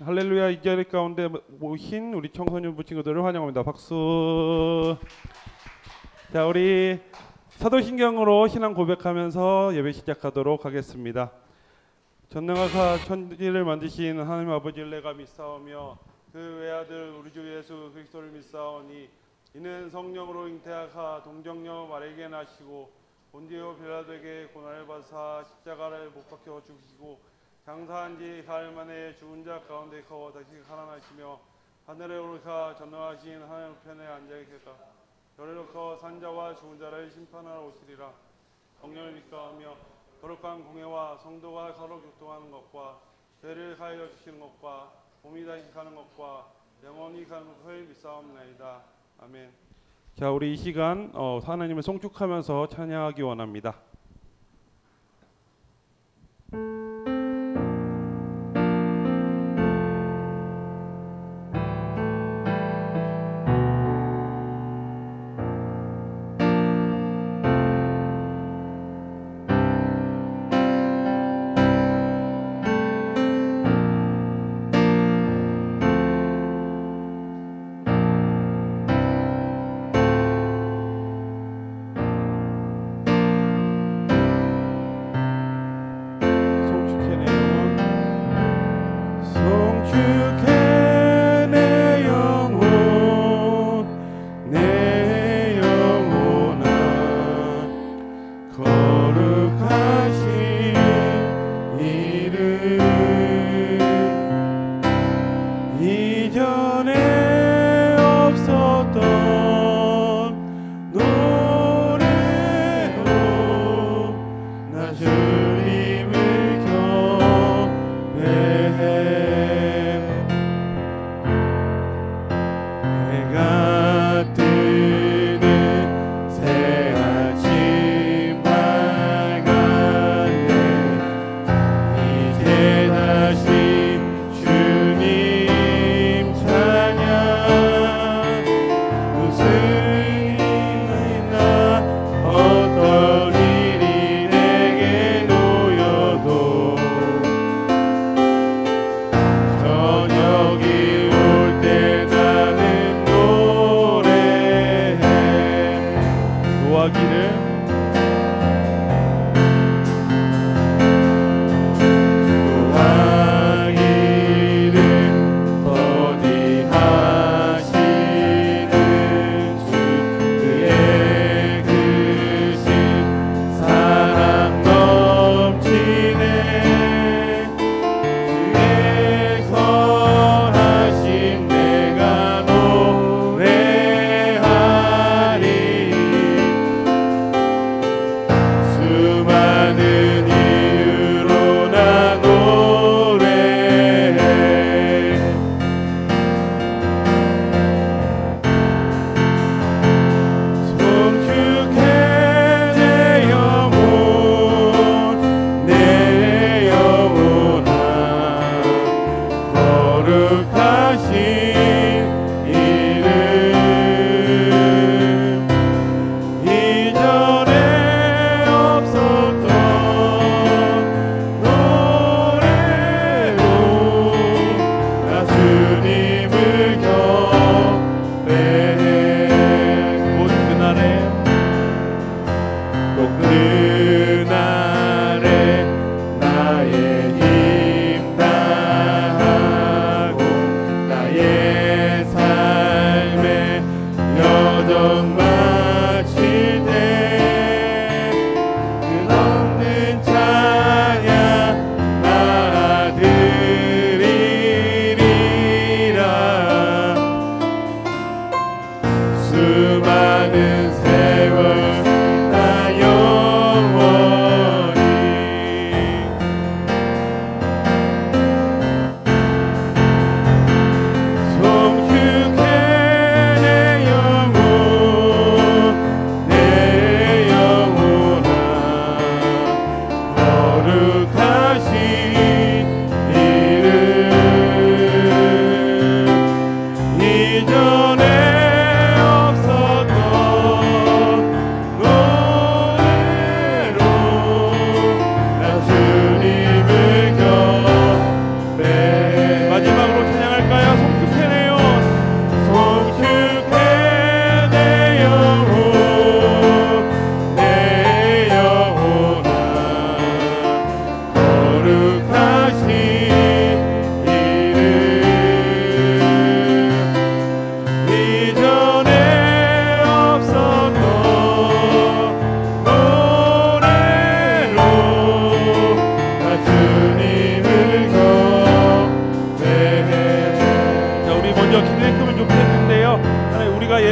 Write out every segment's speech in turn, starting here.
할렐루야. 이 자리 가운데 모신 우리 청소년부 친구들을 환영합니다. 박수. 자, 우리 사도신경으로 신앙 고백하면서 예배 시작하도록 하겠습니다. 전능하사 천지를 만드신 하나님 아버지를 내가 믿사오며 그 외아들 우리 주 예수 그리스도를 믿사오니 이는 성령으로 잉태하사 동정녀 마리아에게 나시고 본디오 빌라도에게 고난을 받으사 십자가를 못 박혀 죽으시고 장사한 지 사흘 만에 죽은 자 가운데 거워 다시 살아나시며 하늘에 오르사 전능하신 하나님 우편에 앉아 계시다. 별을 놓고 산자와 죽은 자를 심판하러 오시리라. 성령을 믿사오며 거룩한 공회와 성도가 서로 교통하는 것과 죄를 사하여 주시는 것과 몸이 다시 사는 것과 영원히 사는 것을 믿사옵나이다. 아멘. 자, 우리 이 시간 하나님을 송축하면서 찬양하기 원합니다.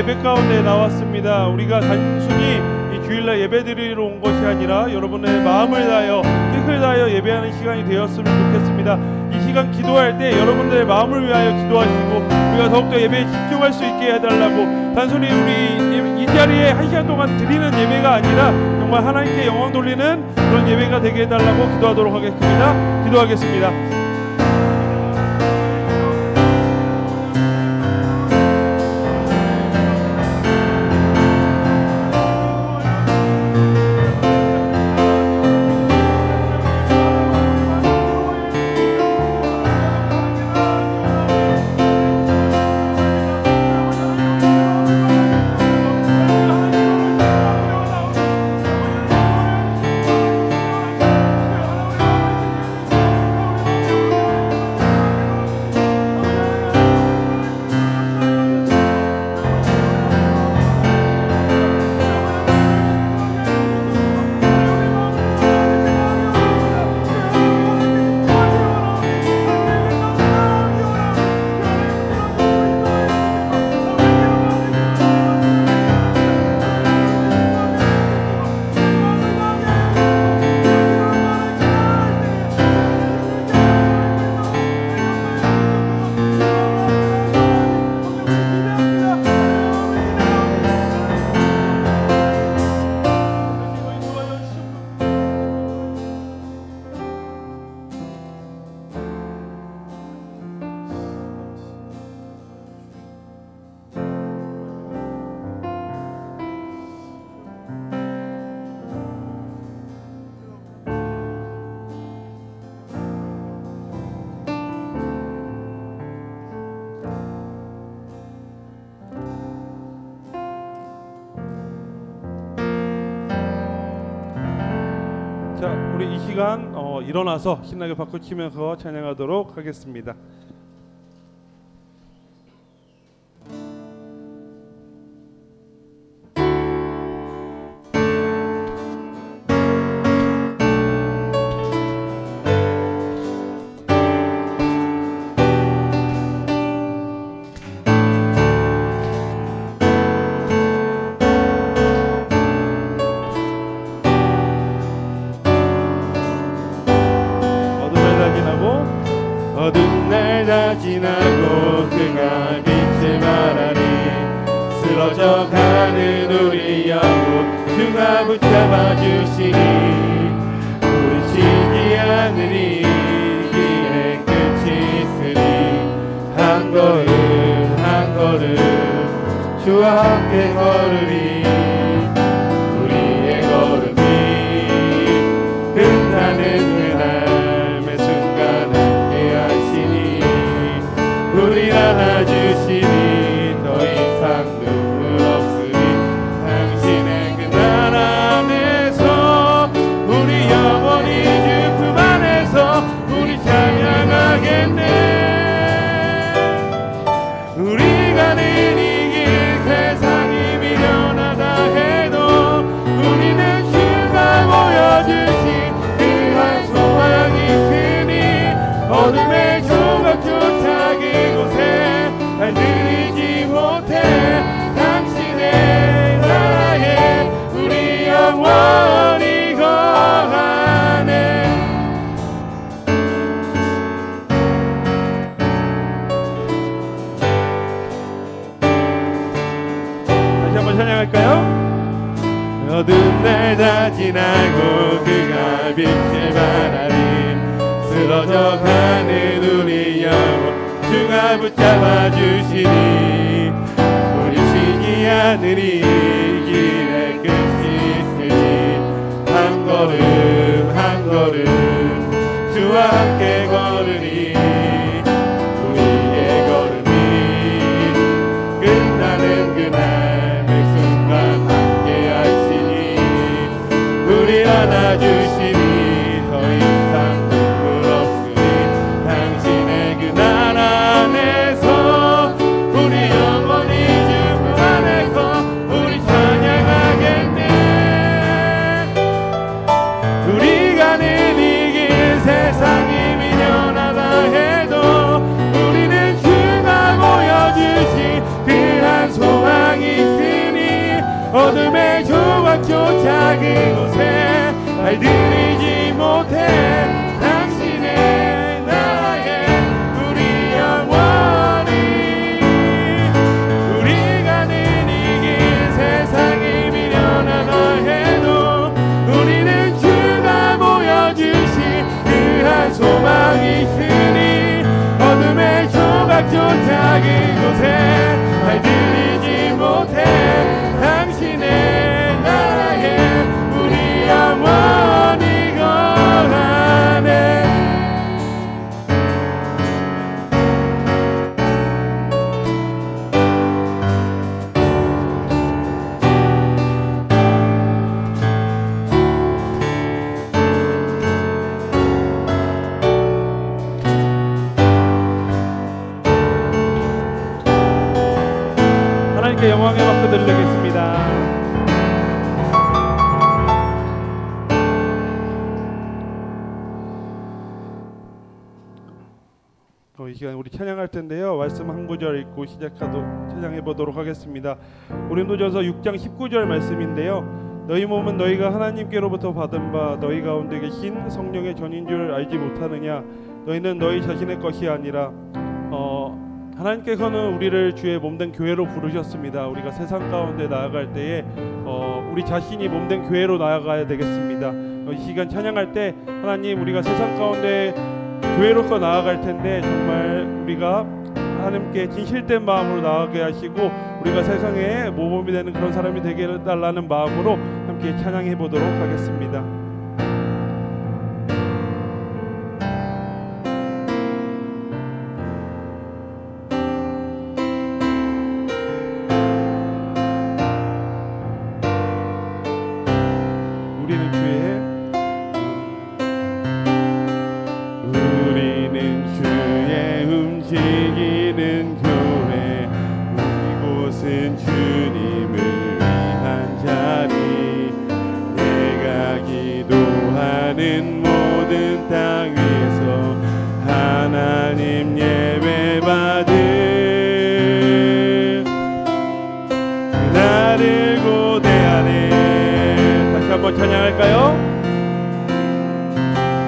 예배 가운데 나왔습니다. 우리가 단순히 이 주일날 예배드리러 온 것이 아니라 여러분의 마음을 다하여 뜻을 다하여 예배하는 시간이 되었으면 좋겠습니다. 이 시간 기도할 때 여러분들의 마음을 위하여 기도하시고 우리가 더욱더 예배에 집중할 수 있게 해달라고, 단순히 우리 이 자리에 한 시간 동안 드리는 예배가 아니라 정말 하나님께 영광 돌리는 그런 예배가 되게 해달라고 기도하도록 하겠습니다. 기도하겠습니다. 자, 우리 이 시간 일어나서 신나게 박수 치면서 찬양하도록 하겠습니다. 어두운 날 다 지나고 그가 빛을 발하니 쓰러져 가는 우리 영혼 주가 붙잡아 주시니 우리 쉬지 않으니 길의 끝이 있으니 한 걸음 한 걸음 주와 함께 걸으리 우리의 걸음이 끝나는 우리 안아주시니 더 이상 눈물 없으니 당신의 그 나라 안에서 우리 영원히 주 품 안에서 우리 찬양하겠네. 우리가 늘 이길 세상이 미련하다 해도 우리는 주가 보여주신 그한 소망이 있으니 어둠의 조각조차 날 들이지 못해 당신의 나라에 우리 영원히 거하네. 다시 한번 찬양할까요? 어두운 날 다 지나고 그가 빛을 발하니 쓰러져 가는 우리 영혼 주가 붙잡아 주시니 우리 쉬지 않으니 길의 끝이 있으니 한 걸음 한 걸음 주와 함께 걸으니 우리의 걸음이 끝나는 그날 매 순간 함께 하시니 우리 안아주시니 더 이상 눈물 없으니 당신의 그 나라 우리 영원히 주 품 안에서 우리 찬양하겠네. 우리가 늘 이길 세상이 미련 각종 작은 곳에 발들이지 못해 당신의 나라에 우리 영원히 거하네. 하나님께 영광의 박수 드리겠습니다. 이 시간 우리 찬양할 텐데요. 말씀 한 구절 읽고 찬양해 보도록 하겠습니다. 고린도전서 6장 19절 말씀인데요. 너희 몸은 너희가 하나님께로부터 받은 바 너희 가운데 계신 성령의 전인 줄 알지 못하느냐. 너희는 너희 자신의 것이 아니라 하나님께서는 우리를 주의 몸된 교회로 부르셨습니다. 우리가 세상 가운데 나아갈 때에 우리 자신이 몸된 교회로 나아가야 되겠습니다. 이 시간 찬양할 때 하나님, 우리가 세상 가운데 교회로서 나아갈 텐데 정말 우리가 하나님께 진실된 마음으로 나아가게 하시고 우리가 세상에 모범이 되는 그런 사람이 되게 해달라는 마음으로 함께 찬양해 보도록 하겠습니다. 움직이는 교회, 이곳은 주님을 위한 자리. 내가 기도하는 모든 땅에서 하나님 예배받은 그날을 고대하네. 다시 한번 찬양할까요?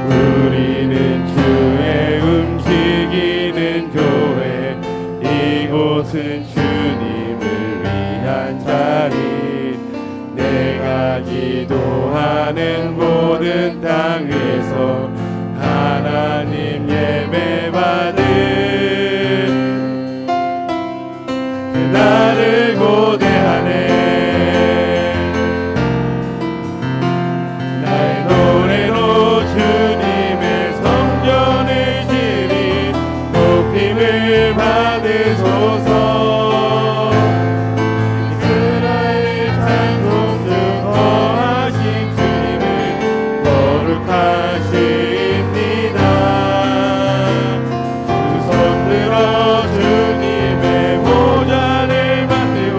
우리는 주의 움직이는 교회, 이곳은 주님을 위한 자리. 내가 기도하는 모든 땅에서 하나님 예배받은 그날을 고대하네. 나의 노래로 주님의 성전을 지리 높임을 받으소서. 이스라엘 찬송 중 거하신 주님을 거룩하십니다. 두 손 들어 주님의 보좌를 만들고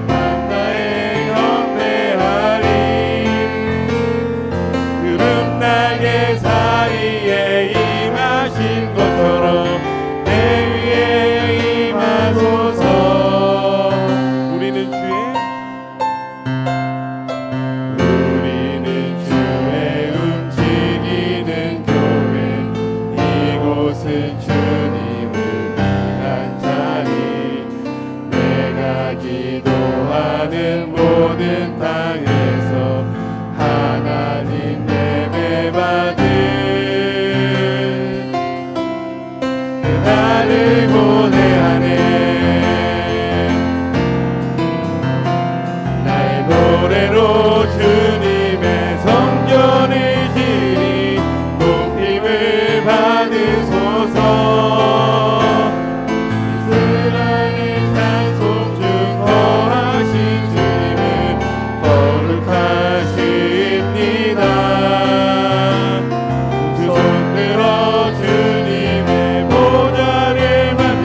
만나에 경배하리. 구름 날개 사이에 임하신 것처럼 내 위에 임하소서. 우리는 주의 움직이는 교회, 이곳은 주님을 위한 자리. 내가 기도하는 모든 땅에서 하나님 예배받은 그날을 고대하네. 나의 노래로 주님의 성전을 지리 높임을 받으소서. 이스라엘 찬송 중 거하신 주님을 거룩하십니다. 두 손 들어 주님의 보좌를 만들고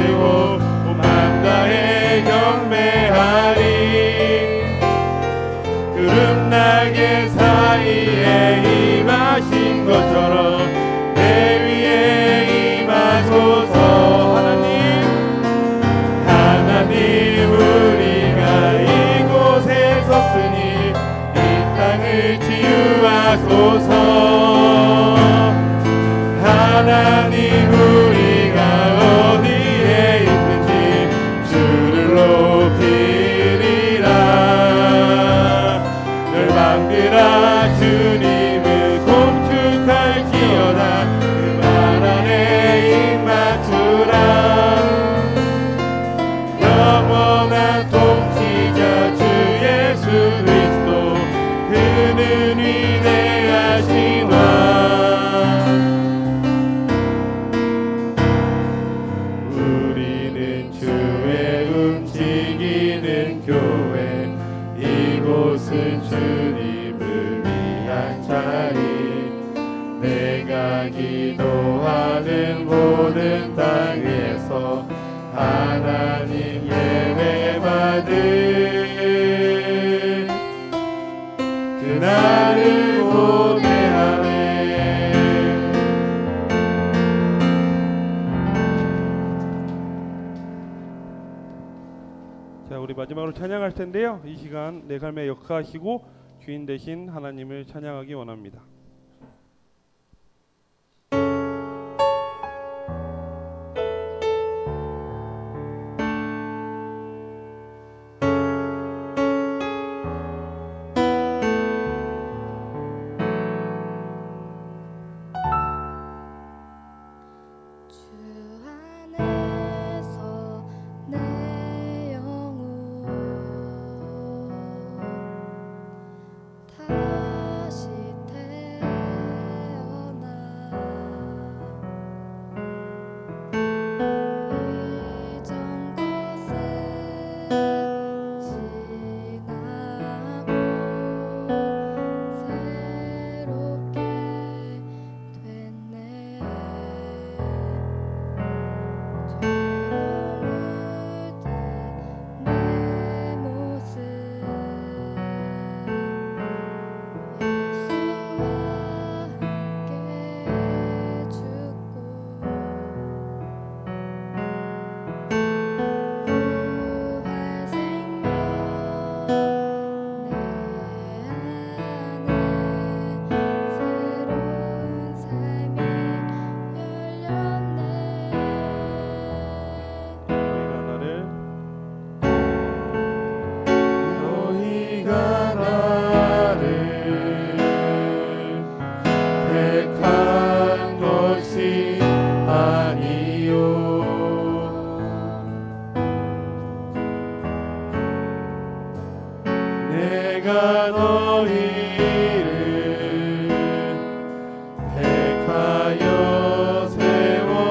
안에서 하나님 예배받을 그날을 고대하네. 자, 우리 마지막으로 찬양할 텐데요. 이 시간 내 삶에 역사하시고 주인 되신 하나님을 찬양하기 원합니다. 내가 너희를 택하여 세웠나니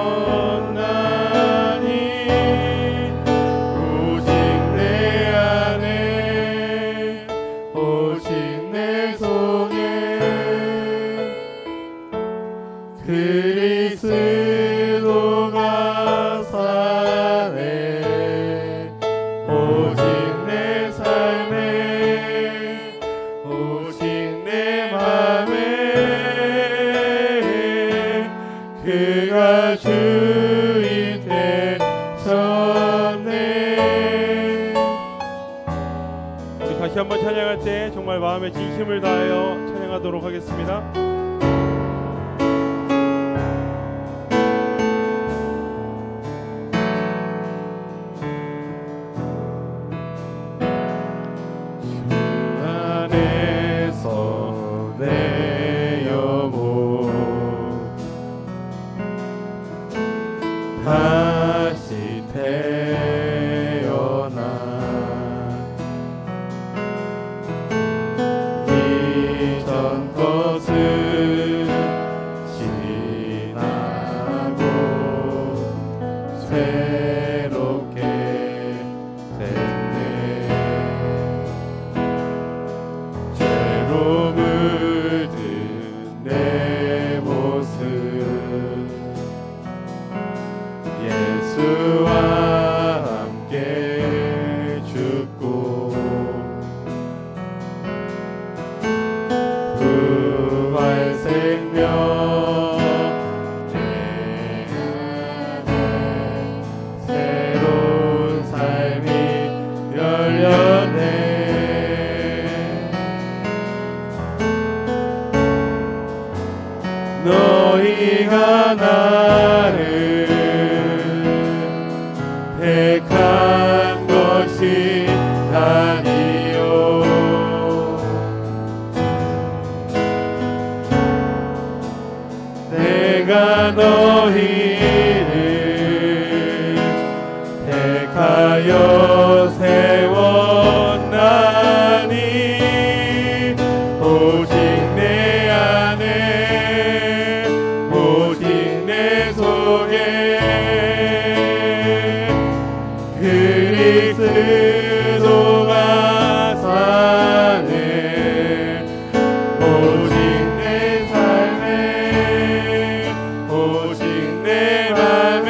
오직 내 안에 오직 내 속에 그리스도가 사네. 오직 내 삶에 오직 내 맘에 그가 주인 되셨네. 우리 다시 한번 찬양할 때 정말 마음의 진심을 다하여 찬양하도록 하겠습니다. 안에서 내 영혼 다시 태어나 이전 것은 지나고 새롭게 됐네. 죄로 물든 내 모습 예수와 함께 죽고 부활 생명 내 안에 새로운 삶이 열렸네. 너희가 나를 택한 것이 아니요 내가 너희를 택하여 세웠나니 오직 내 안에 오직 내 속에 그리스도가 사네. 오직 내 삶에 오직 내 맘에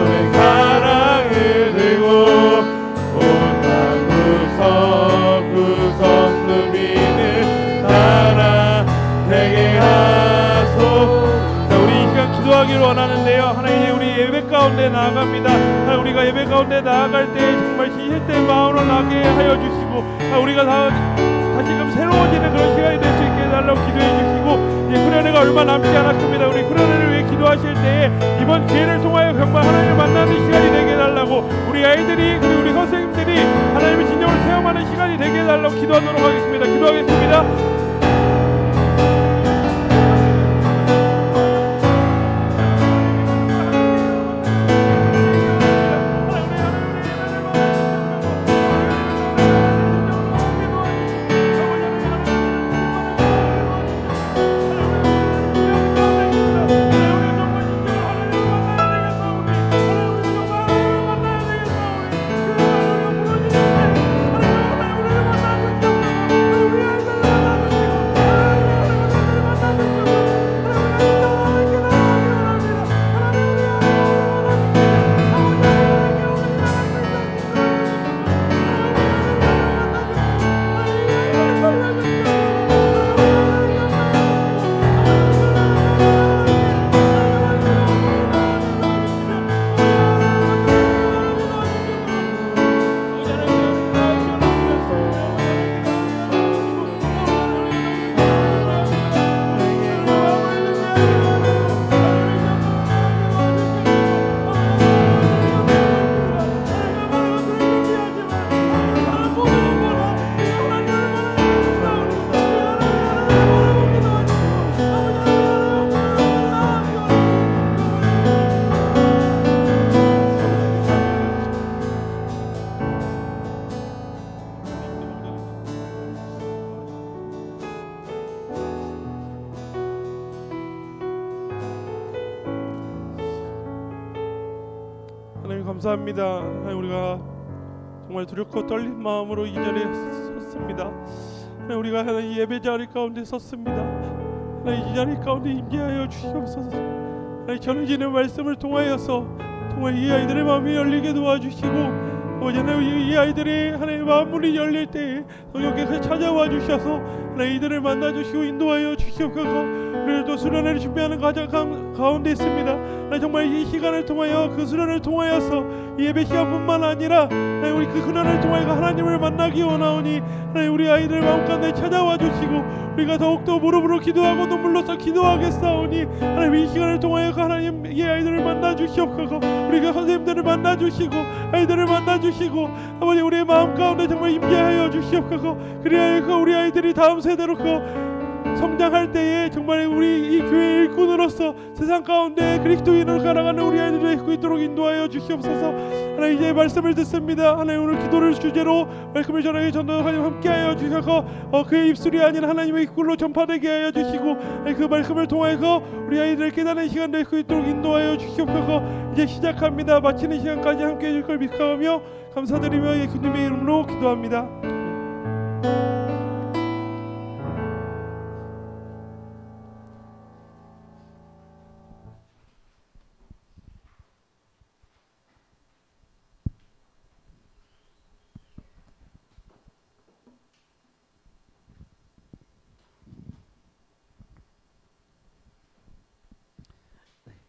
오늘 사랑을 들고 온 구석 누비는 나라 되게 하소. 자, 우리 이 시간 기도하기를 원하는데요. 하나님, 우리 예배 가운데 나아갑니다. 하나님, 우리가 예배 가운데 나아갈 때 정말 시실된 마음으로 나게 하여 주시고, 우리가 다시금 새로워지는 그런 시간이 될 수 있게 해달라고 기도해 주시고, 후련회가 얼마 남지 않았습니다. 우리 후련회를 위해 기도하실 때에 이번 기회를 통하여 정말 하나님을 만나는 시간이 되게 해달라고, 우리 아이들이 그리고 우리 선생님들이 하나님의 진정을 체험하는 시간이 되게 해달라고 기도하도록 하겠습니다. 기도하겠습니다. 하나님 감사합니다. 하나님, 우리가 정말 두렵고 떨린 마음으로 이 자리에 섰습니다. 하나님, 우리가 하나님 예배 자리 가운데 섰습니다. 하나님, 이 자리 가운데 임재하여 주시옵소서. 하나님, 전해지는 말씀을 통하여서 정말 이 아이들의 마음이 열리게 도와주시고, 이 아이들이 하나님의 마음문이 열릴 때에 성령께서 찾아와 주셔서 하나님 이들을 만나주시고 인도하여 주시옵소서. 그래도 수련회를 준비하는 가장 가운데 있습니다. 정말 이 시간을 통하여 그 수련을 통하여서 이 예배 시간뿐만 아니라 우리 그 수련을 통하여 하나님을 만나기 원하오니 하나님, 우리 아이들 마음 가운데 찾아와 주시고 우리가 더욱더 무릎으로 기도하고 눈물로써 기도하겠사오니 하나님, 이 시간을 통하여 하나님 이 아이들을 만나 주시옵소서. 우리가 선생님들을 만나 주시고 아이들을 만나 주시고 아버지, 우리의 마음 가운데 정말 임재하여 주시옵소서. 그리하여 우리 아이들이 다음 세대로 성장할 때에 정말 우리 이 교회의 일꾼으로서 세상 가운데 그리스도인으로 살아가는 우리 아이들을 될 수 있도록 인도하여 주시옵소서. 하나님, 이제 말씀을 듣습니다. 하나님, 오늘 기도를 주제로 말씀을 전하게 전도하여 함께하여 주셔서 그의 입술이 아닌 하나님의 입술로 전파되게 하여 주시고 그 말씀을 통해서 우리 아이들을 깨닫는 시간 될 수 있도록 인도하여 주시옵소서. 이제 시작합니다. 마치는 시간까지 함께해 줄 걸 믿사오며 감사드리며 예수님의 이름으로 기도합니다.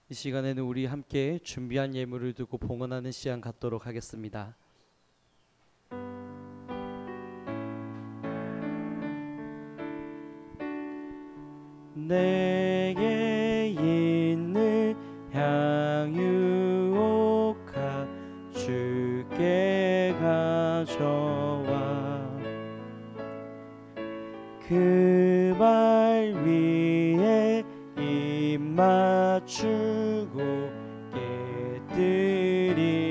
이 시간에는 우리 함께 준비한 예물을 두고 봉헌하는 시간 갖도록 하겠습니다. 내게 있는 향유옥화 주께 가져와 그 발 위에 입 맞추고 깨뜨립니다.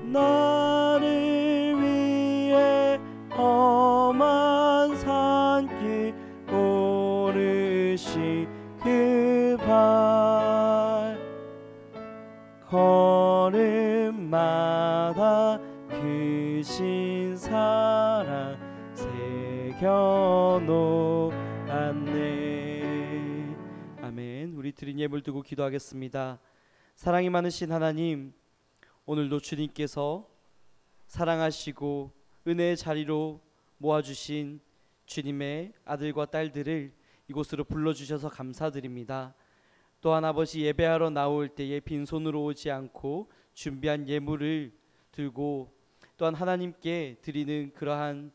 나를 위해 험한 산길 오르신 그 발 걸음마다 크신 사랑 새겨놓았네. 아멘. 우리 드린 예물 두고 기도하겠습니다. 사랑이 많으신 하나님, 오늘도 주님께서 사랑하시고 은혜의 자리로 모아주신 주님의 아들과 딸들을 이곳으로 불러주셔서 감사드립니다. 또한 아버지, 예배하러 나올 때에 빈손으로 오지 않고 준비한 예물을 들고 또한 하나님께 드리는 그러한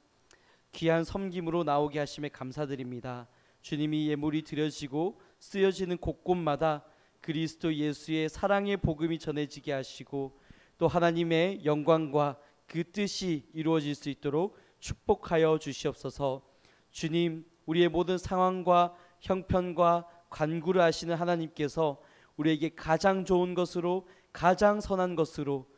귀한 섬김으로 나오게 하심에 감사드립니다. 주님이 예물이 드려지고 쓰여지는 곳곳마다 그리스도 예수의 사랑의 복음이 전해지게 하시고 또 하나님의 영광과 그 뜻이 이루어질 수 있도록 축복하여 주시옵소서. 주님, 우리의 모든 상황과 형편과 간구를 아시는 하나님께서 우리에게 가장 좋은 것으로, 가장 선한 것으로,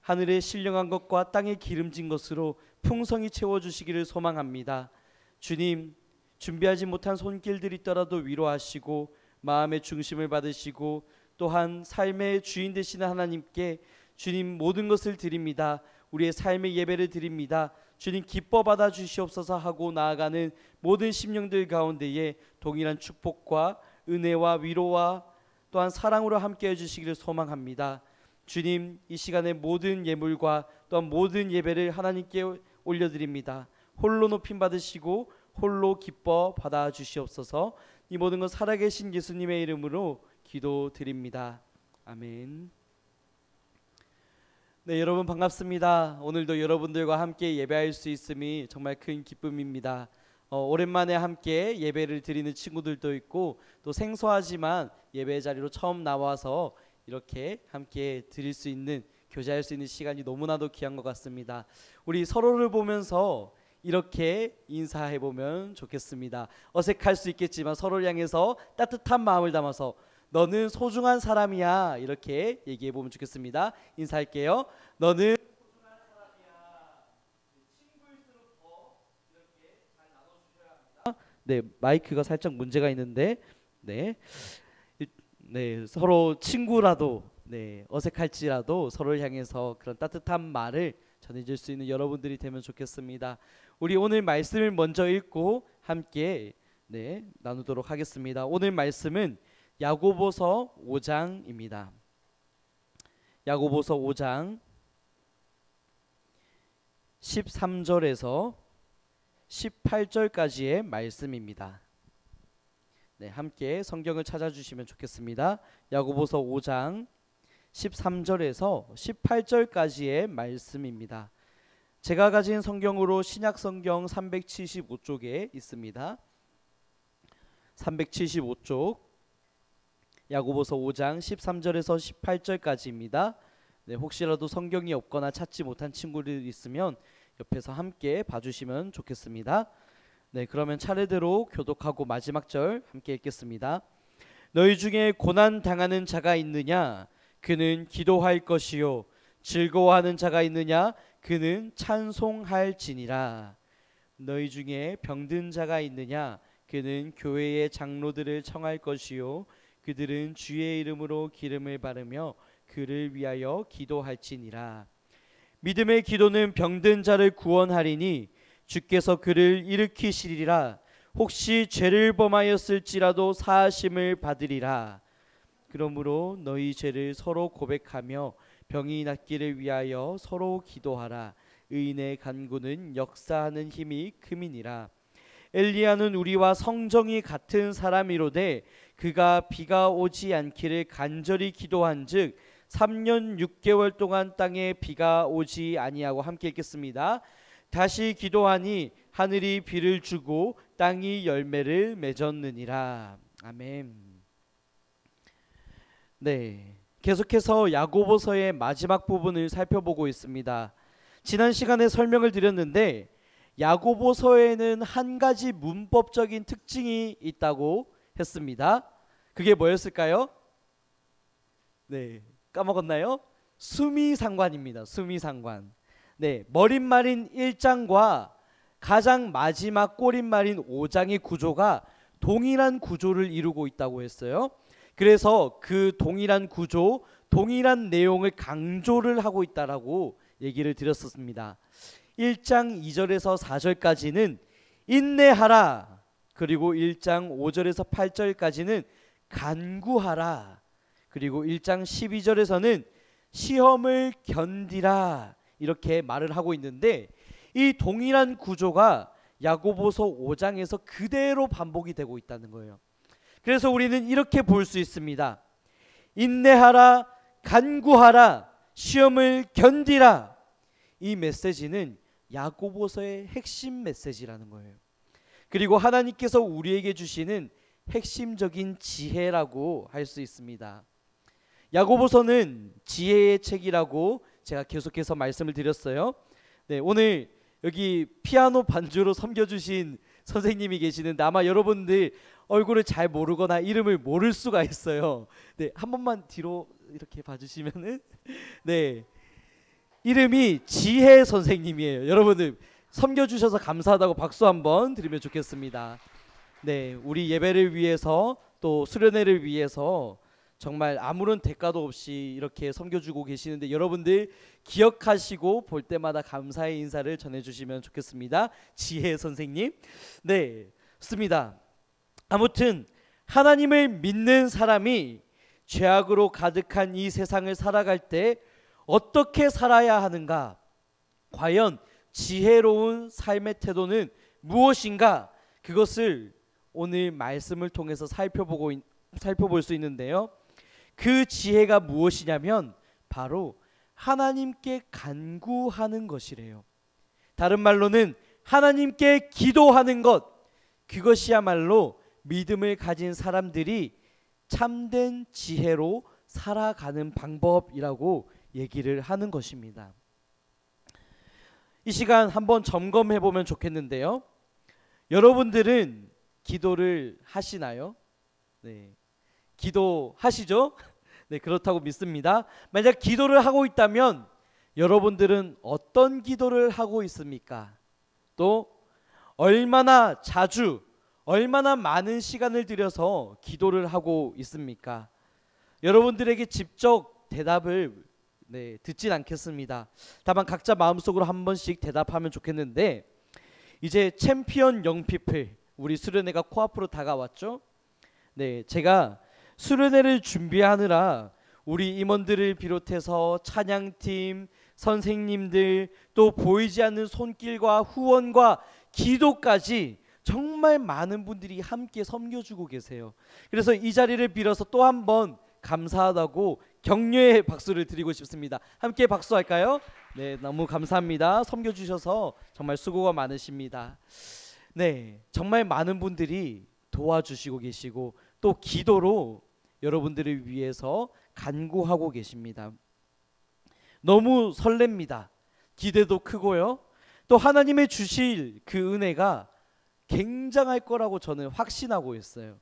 하늘의 신령한 것과 땅의 기름진 것으로 풍성히 채워주시기를 소망합니다. 주님, 준비하지 못한 손길들이 있더라도 위로하시고 마음의 중심을 받으시고 또한 삶의 주인 되시는 하나님께 주님 모든 것을 드립니다. 우리의 삶의 예배를 드립니다. 주님 기뻐 받아 주시옵소서 하고 나아가는 모든 심령들 가운데에 동일한 축복과 은혜와 위로와 또한 사랑으로 함께 해주시기를 소망합니다. 주님, 이 시간에 모든 예물과 또한 모든 예배를 하나님께 올려드립니다. 홀로 높임 받으시고 홀로 기뻐 받아 주시옵소서. 이 모든 것 살아계신 예수님의 이름으로 기도드립니다. 아멘. 네, 여러분 반갑습니다. 오늘도 여러분들과 함께 예배할 수 있음이 정말 큰 기쁨입니다. 오랜만에 함께 예배를 드리는 친구들도 있고 또 생소하지만 예배 자리로 처음 나와서 이렇게 함께 드릴 수 있는, 교제할 수 있는 시간이 너무나도 귀한 것 같습니다. 우리 서로를 보면서 이렇게 인사해 보면 좋겠습니다. 어색할 수 있겠지만 서로를 향해서 따뜻한 마음을 담아서 너는 소중한 사람이야, 이렇게 얘기해 보면 좋겠습니다. 인사할게요. 너는 소중한 사람이야. 친구일수록 더 이렇게 잘 나눠주셔야 합니다. 네, 마이크가 살짝 문제가 있는데 네, 서로 친구라도 어색할지라도 서로를 향해서 그런 따뜻한 말을 전해줄 수 있는 여러분들이 되면 좋겠습니다. 우리 오늘 말씀을 먼저 읽고 함께 나누도록 하겠습니다. 오늘 말씀은 야고보서 5장입니다. 야고보서 5장 13절에서 18절까지의 말씀입니다. 함께 성경을 찾아주시면 좋겠습니다. 야고보서 5장 13절에서 18절까지의 말씀입니다. 제가 가진 성경으로 신약성경 375쪽에 있습니다. 375쪽 야고보서 5장 13절에서 18절까지입니다. 혹시라도 성경이 없거나 찾지 못한 친구들 있으면 옆에서 함께 봐주시면 좋겠습니다. 그러면 차례대로 교독하고 마지막 절 함께 읽겠습니다. 너희 중에 고난 당하는 자가 있느냐? 그는 기도할 것이요. 즐거워하는 자가 있느냐? 그는 찬송할지니라. 너희 중에 병든 자가 있느냐? 그는 교회의 장로들을 청할 것이요. 그들은 주의 이름으로 기름을 바르며 그를 위하여 기도할지니라. 믿음의 기도는 병든 자를 구원하리니 주께서 그를 일으키시리라. 혹시 죄를 범하였을지라도 사하심을 받으리라. 그러므로 너희 죄를 서로 고백하며 병이 낫기를 위하여 서로 기도하라. 의인의 간구는 역사하는 힘이 큼이니라. 엘리야는 우리와 성정이 같은 사람이로되 그가 비가 오지 않기를 간절히 기도한즉 3년 6개월 동안 땅에 비가 오지 아니하고 함께 읽겠습니다. 다시 기도하니 하늘이 비를 주고 땅이 열매를 맺었느니라. 아멘. 계속해서 야고보서의 마지막 부분을 살펴보고 있습니다. 지난 시간에 설명을 드렸는데 야고보서에는 한 가지 문법적인 특징이 있다고 했습니다. 그게 뭐였을까요? 까먹었나요? 수미상관입니다. 수미상관. 머릿말인 1장과 가장 마지막 꼬릿말인 5장의 구조가 동일한 구조를 이루고 있다고 했어요. 그래서 그 동일한 구조, 동일한 내용을 강조를 하고 있다라고 얘기를 드렸었습니다. 1장 2절에서 4절까지는 인내하라. 그리고 1장 5절에서 8절까지는 간구하라. 그리고 1장 12절에서는 시험을 견디라 이렇게 말을 하고 있는데, 이 동일한 구조가 야고보서 5장에서 그대로 반복이 되고 있다는 거예요. 그래서 우리는 이렇게 볼 수 있습니다. 인내하라, 간구하라, 시험을 견디라. 이 메시지는 야고보서의 핵심 메시지라는 거예요. 그리고 하나님께서 우리에게 주시는 핵심적인 지혜라고 할 수 있습니다. 야고보서는 지혜의 책이라고 제가 계속해서 말씀을 드렸어요. 네, 오늘 여기 피아노 반주로 섬겨주신 선생님이 계시는데 아마 여러분들 얼굴을 잘 모르거나 이름을 모를 수가 있어요. 네, 한 번만 뒤로 이렇게 봐주시면은 네, 이름이 지혜 선생님이에요. 여러분들 섬겨주셔서 감사하다고 박수 한번 드리면 좋겠습니다. 네, 우리 예배를 위해서 또 수련회를 위해서 정말 아무런 대가도 없이 이렇게 섬겨주고 계시는데 여러분들 기억하시고 볼 때마다 감사의 인사를 전해주시면 좋겠습니다. 지혜 선생님. 네, 좋습니다. 아무튼 하나님을 믿는 사람이 죄악으로 가득한 이 세상을 살아갈 때 어떻게 살아야 하는가? 과연 지혜로운 삶의 태도는 무엇인가? 그것을 오늘 말씀을 통해서 살펴볼 수 있는데요. 그 지혜가 무엇이냐면 바로 하나님께 간구하는 것이래요. 다른 말로는 하나님께 기도하는 것, 그것이야말로 믿음을 가진 사람들이 참된 지혜로 살아가는 방법이라고 얘기를 하는 것입니다. 이 시간 한번 점검해 보면 좋겠는데요. 여러분들은 기도를 하시나요? 네, 기도하시죠? 네, 그렇다고 믿습니다. 만약 기도를 하고 있다면 여러분들은 어떤 기도를 하고 있습니까? 또 얼마나 자주, 얼마나 많은 시간을 들여서 기도를 하고 있습니까? 여러분들에게 직접 대답을 듣진 않겠습니다. 다만 각자 마음속으로 한 번씩 대답하면 좋겠는데, 이제 챔피언 영피플, 우리 수련회가 코앞으로 다가왔죠? 네, 제가 수련회를 준비하느라 우리 임원들을 비롯해서 찬양팀, 선생님들, 또 보이지 않는 손길과 후원과 기도까지 정말 많은 분들이 함께 섬겨주고 계세요. 그래서 이 자리를 빌어서 또 한 번 감사하다고 격려의 박수를 드리고 싶습니다. 함께 박수할까요? 네, 너무 감사합니다. 섬겨주셔서 정말 수고가 많으십니다. 네, 정말 많은 분들이 도와주시고 계시고 또 기도로 여러분들을 위해서 간구하고 계십니다. 너무 설렙니다. 기대도 크고요. 또 하나님의 주실 그 은혜가 굉장할 거라고 저는 확신하고 있어요.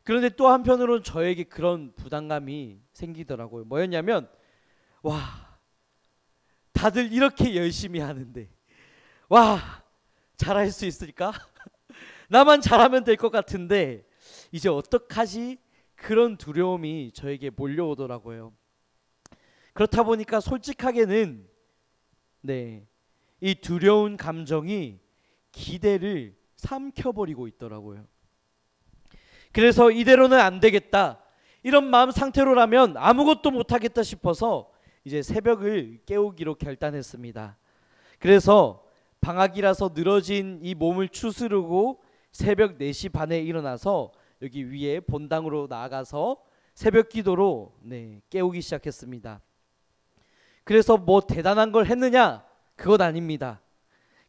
그런데 또 한편으로는 저에게 그런 부담감이 생기더라고요. 뭐였냐면, 와, 다들 이렇게 열심히 하는데 와, 잘할 수 있을까? 나만 잘하면 될 것 같은데 이제 어떡하지? 그런 두려움이 저에게 몰려오더라고요. 그렇다 보니까 솔직하게는 이 두려운 감정이 기대를 삼켜버리고 있더라고요. 그래서 이대로는 안 되겠다, 이런 마음 상태로라면 아무것도 못하겠다 싶어서 이제 새벽을 깨우기로 결단했습니다. 그래서 방학이라서 늘어진 이 몸을 추스르고 새벽 4시 반에 일어나서 여기 위에 본당으로 나아가서 새벽 기도로 깨우기 시작했습니다. 그래서 뭐 대단한 걸 했느냐? 그것 아닙니다.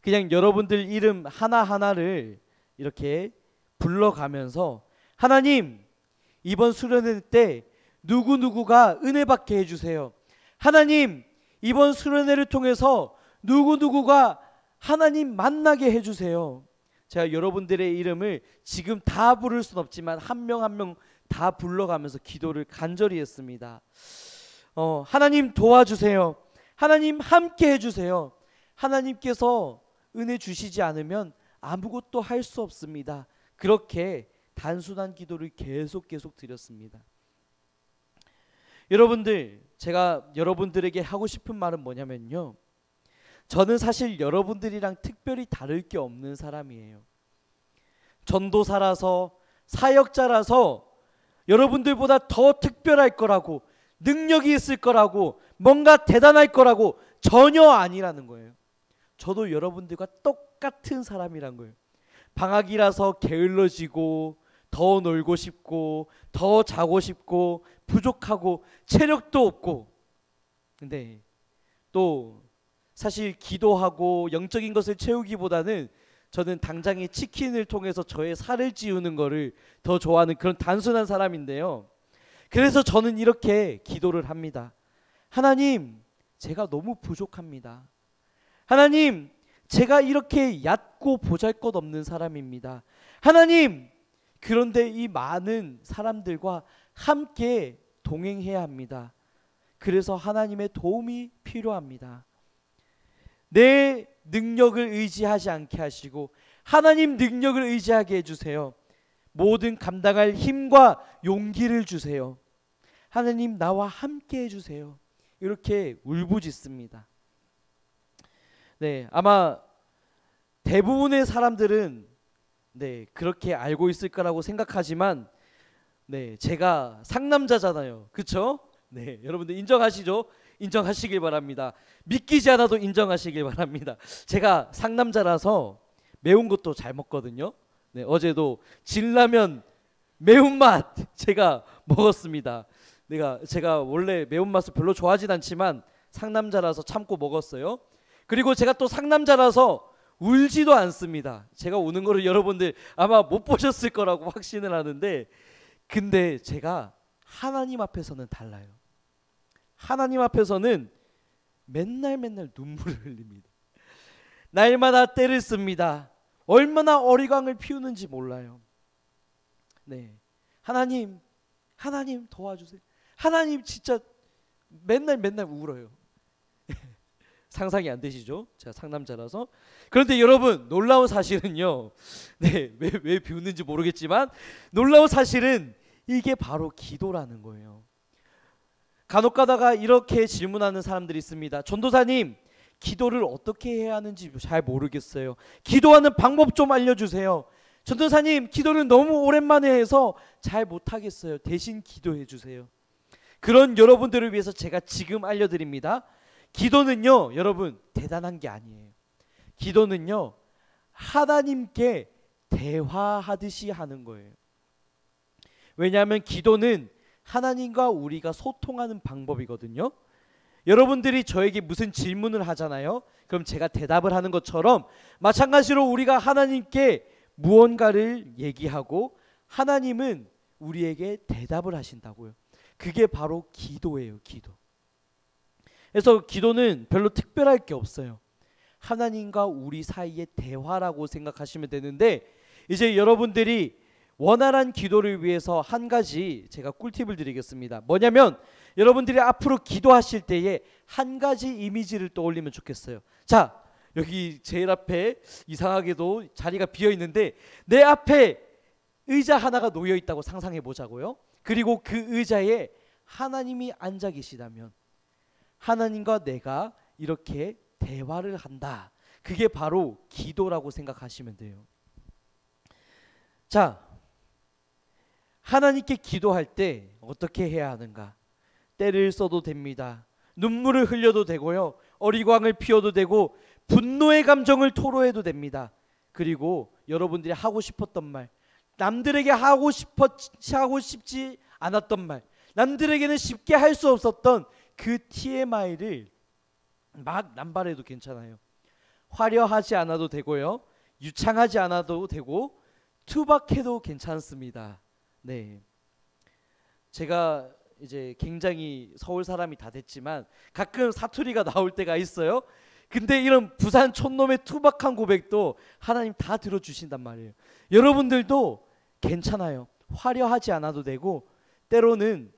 그냥 여러분들 이름 하나하나를 이렇게 불러가면서, 하나님, 이번 수련회 때 누구누구가 은혜 받게 해주세요. 하나님, 이번 수련회를 통해서 누구누구가 하나님 만나게 해주세요. 제가 여러분들의 이름을 지금 다 부를 순 없지만 한 명 한 명 다 불러가면서 기도를 간절히 했습니다. 하나님 도와주세요. 하나님 함께 해주세요. 하나님께서 은혜 주시지 않으면 아무것도 할 수 없습니다. 그렇게 단순한 기도를 계속 드렸습니다. 여러분들, 제가 여러분들에게 하고 싶은 말은 뭐냐면요, 저는 사실 여러분들이랑 특별히 다를 게 없는 사람이에요. 전도사라서, 사역자라서 여러분들보다 더 특별할 거라고, 능력이 있을 거라고, 뭔가 대단할 거라고 전혀 아니라는 거예요. 저도 여러분들과 똑같은 사람이란 거예요. 방학이라서 게을러지고 더 놀고 싶고 더 자고 싶고 부족하고 체력도 없고, 근데 또 사실 기도하고 영적인 것을 채우기보다는 저는 당장의 치킨을 통해서 저의 살을 찌우는 거를 더 좋아하는 그런 단순한 사람인데요. 그래서 저는 이렇게 기도를 합니다. 하나님, 제가 너무 부족합니다. 하나님, 제가 이렇게 얕고 보잘것없는 사람입니다. 하나님, 그런데 이 많은 사람들과 함께 동행해야 합니다. 그래서 하나님의 도움이 필요합니다. 내 능력을 의지하지 않게 하시고 하나님 능력을 의지하게 해주세요. 모든 감당할 힘과 용기를 주세요. 하나님, 나와 함께 해주세요. 이렇게 울부짖습니다. 네, 아마 대부분의 사람들은 그렇게 알고 있을 거라고 생각하지만, 제가 상남자잖아요. 그쵸? 여러분들 인정하시죠? 인정하시길 바랍니다. 믿기지 않아도 인정하시길 바랍니다. 제가 상남자라서 매운 것도 잘 먹거든요. 어제도 진라면 매운맛 제가 먹었습니다. 제가 원래 매운맛을 별로 좋아하진 않지만 상남자라서 참고 먹었어요. 그리고 제가 또 상남자라서 울지도 않습니다. 제가 우는 거를 여러분들 아마 못 보셨을 거라고 확신을 하는데, 근데 제가 하나님 앞에서는 달라요. 하나님 앞에서는 맨날 눈물을 흘립니다. 날마다 때를 씁니다. 얼마나 어리광을 피우는지 몰라요. 하나님 도와주세요. 하나님 진짜 맨날 울어요. 상상이 안 되시죠? 제가 상남자라서. 그런데 여러분, 놀라운 사실은요. 왜 비웃는지 모르겠지만 놀라운 사실은 이게 바로 기도라는 거예요. 간혹 가다가 이렇게 질문하는 사람들이 있습니다. 전도사님, 기도를 어떻게 해야 하는지 잘 모르겠어요. 기도하는 방법 좀 알려주세요. 전도사님, 기도를 너무 오랜만에 해서 잘 못하겠어요. 대신 기도해 주세요. 그런 여러분들을 위해서 제가 지금 알려드립니다. 기도는요, 여러분, 대단한 게 아니에요. 기도는요, 하나님께 대화하듯이 하는 거예요. 왜냐하면 기도는 하나님과 우리가 소통하는 방법이거든요. 여러분들이 저에게 무슨 질문을 하잖아요. 그럼 제가 대답을 하는 것처럼 마찬가지로 우리가 하나님께 무언가를 얘기하고 하나님은 우리에게 대답을 하신다고요. 그게 바로 기도예요. 기도. 그래서 기도는 별로 특별할 게 없어요. 하나님과 우리 사이의 대화라고 생각하시면 되는데, 이제 여러분들이 원활한 기도를 위해서 한 가지 제가 꿀팁을 드리겠습니다. 뭐냐면, 여러분들이 앞으로 기도하실 때에 한 가지 이미지를 떠올리면 좋겠어요. 자, 여기 제일 앞에 이상하게도 자리가 비어 있는데 내 앞에 의자 하나가 놓여 있다고 상상해 보자고요. 그리고 그 의자에 하나님이 앉아 계시다면 하나님과 내가 이렇게 대화를 한다. 그게 바로 기도라고 생각하시면 돼요. 자, 하나님께 기도할 때 어떻게 해야 하는가? 때를 써도 됩니다. 눈물을 흘려도 되고요. 어리광을 피워도 되고 분노의 감정을 토로해도 됩니다. 그리고 여러분들이 하고 싶었던 말, 남들에게 하고 싶지 않았던 말, 남들에게는 쉽게 할 수 없었던 그 TMI를 막 남발해도 괜찮아요. 화려하지 않아도 되고요. 유창하지 않아도 되고 투박해도 괜찮습니다. 제가 이제 굉장히 서울 사람이 다 됐지만 가끔 사투리가 나올 때가 있어요. 근데 이런 부산 촌놈의 투박한 고백도 하나님 다 들어주신단 말이에요. 여러분들도 괜찮아요. 화려하지 않아도 되고 때로는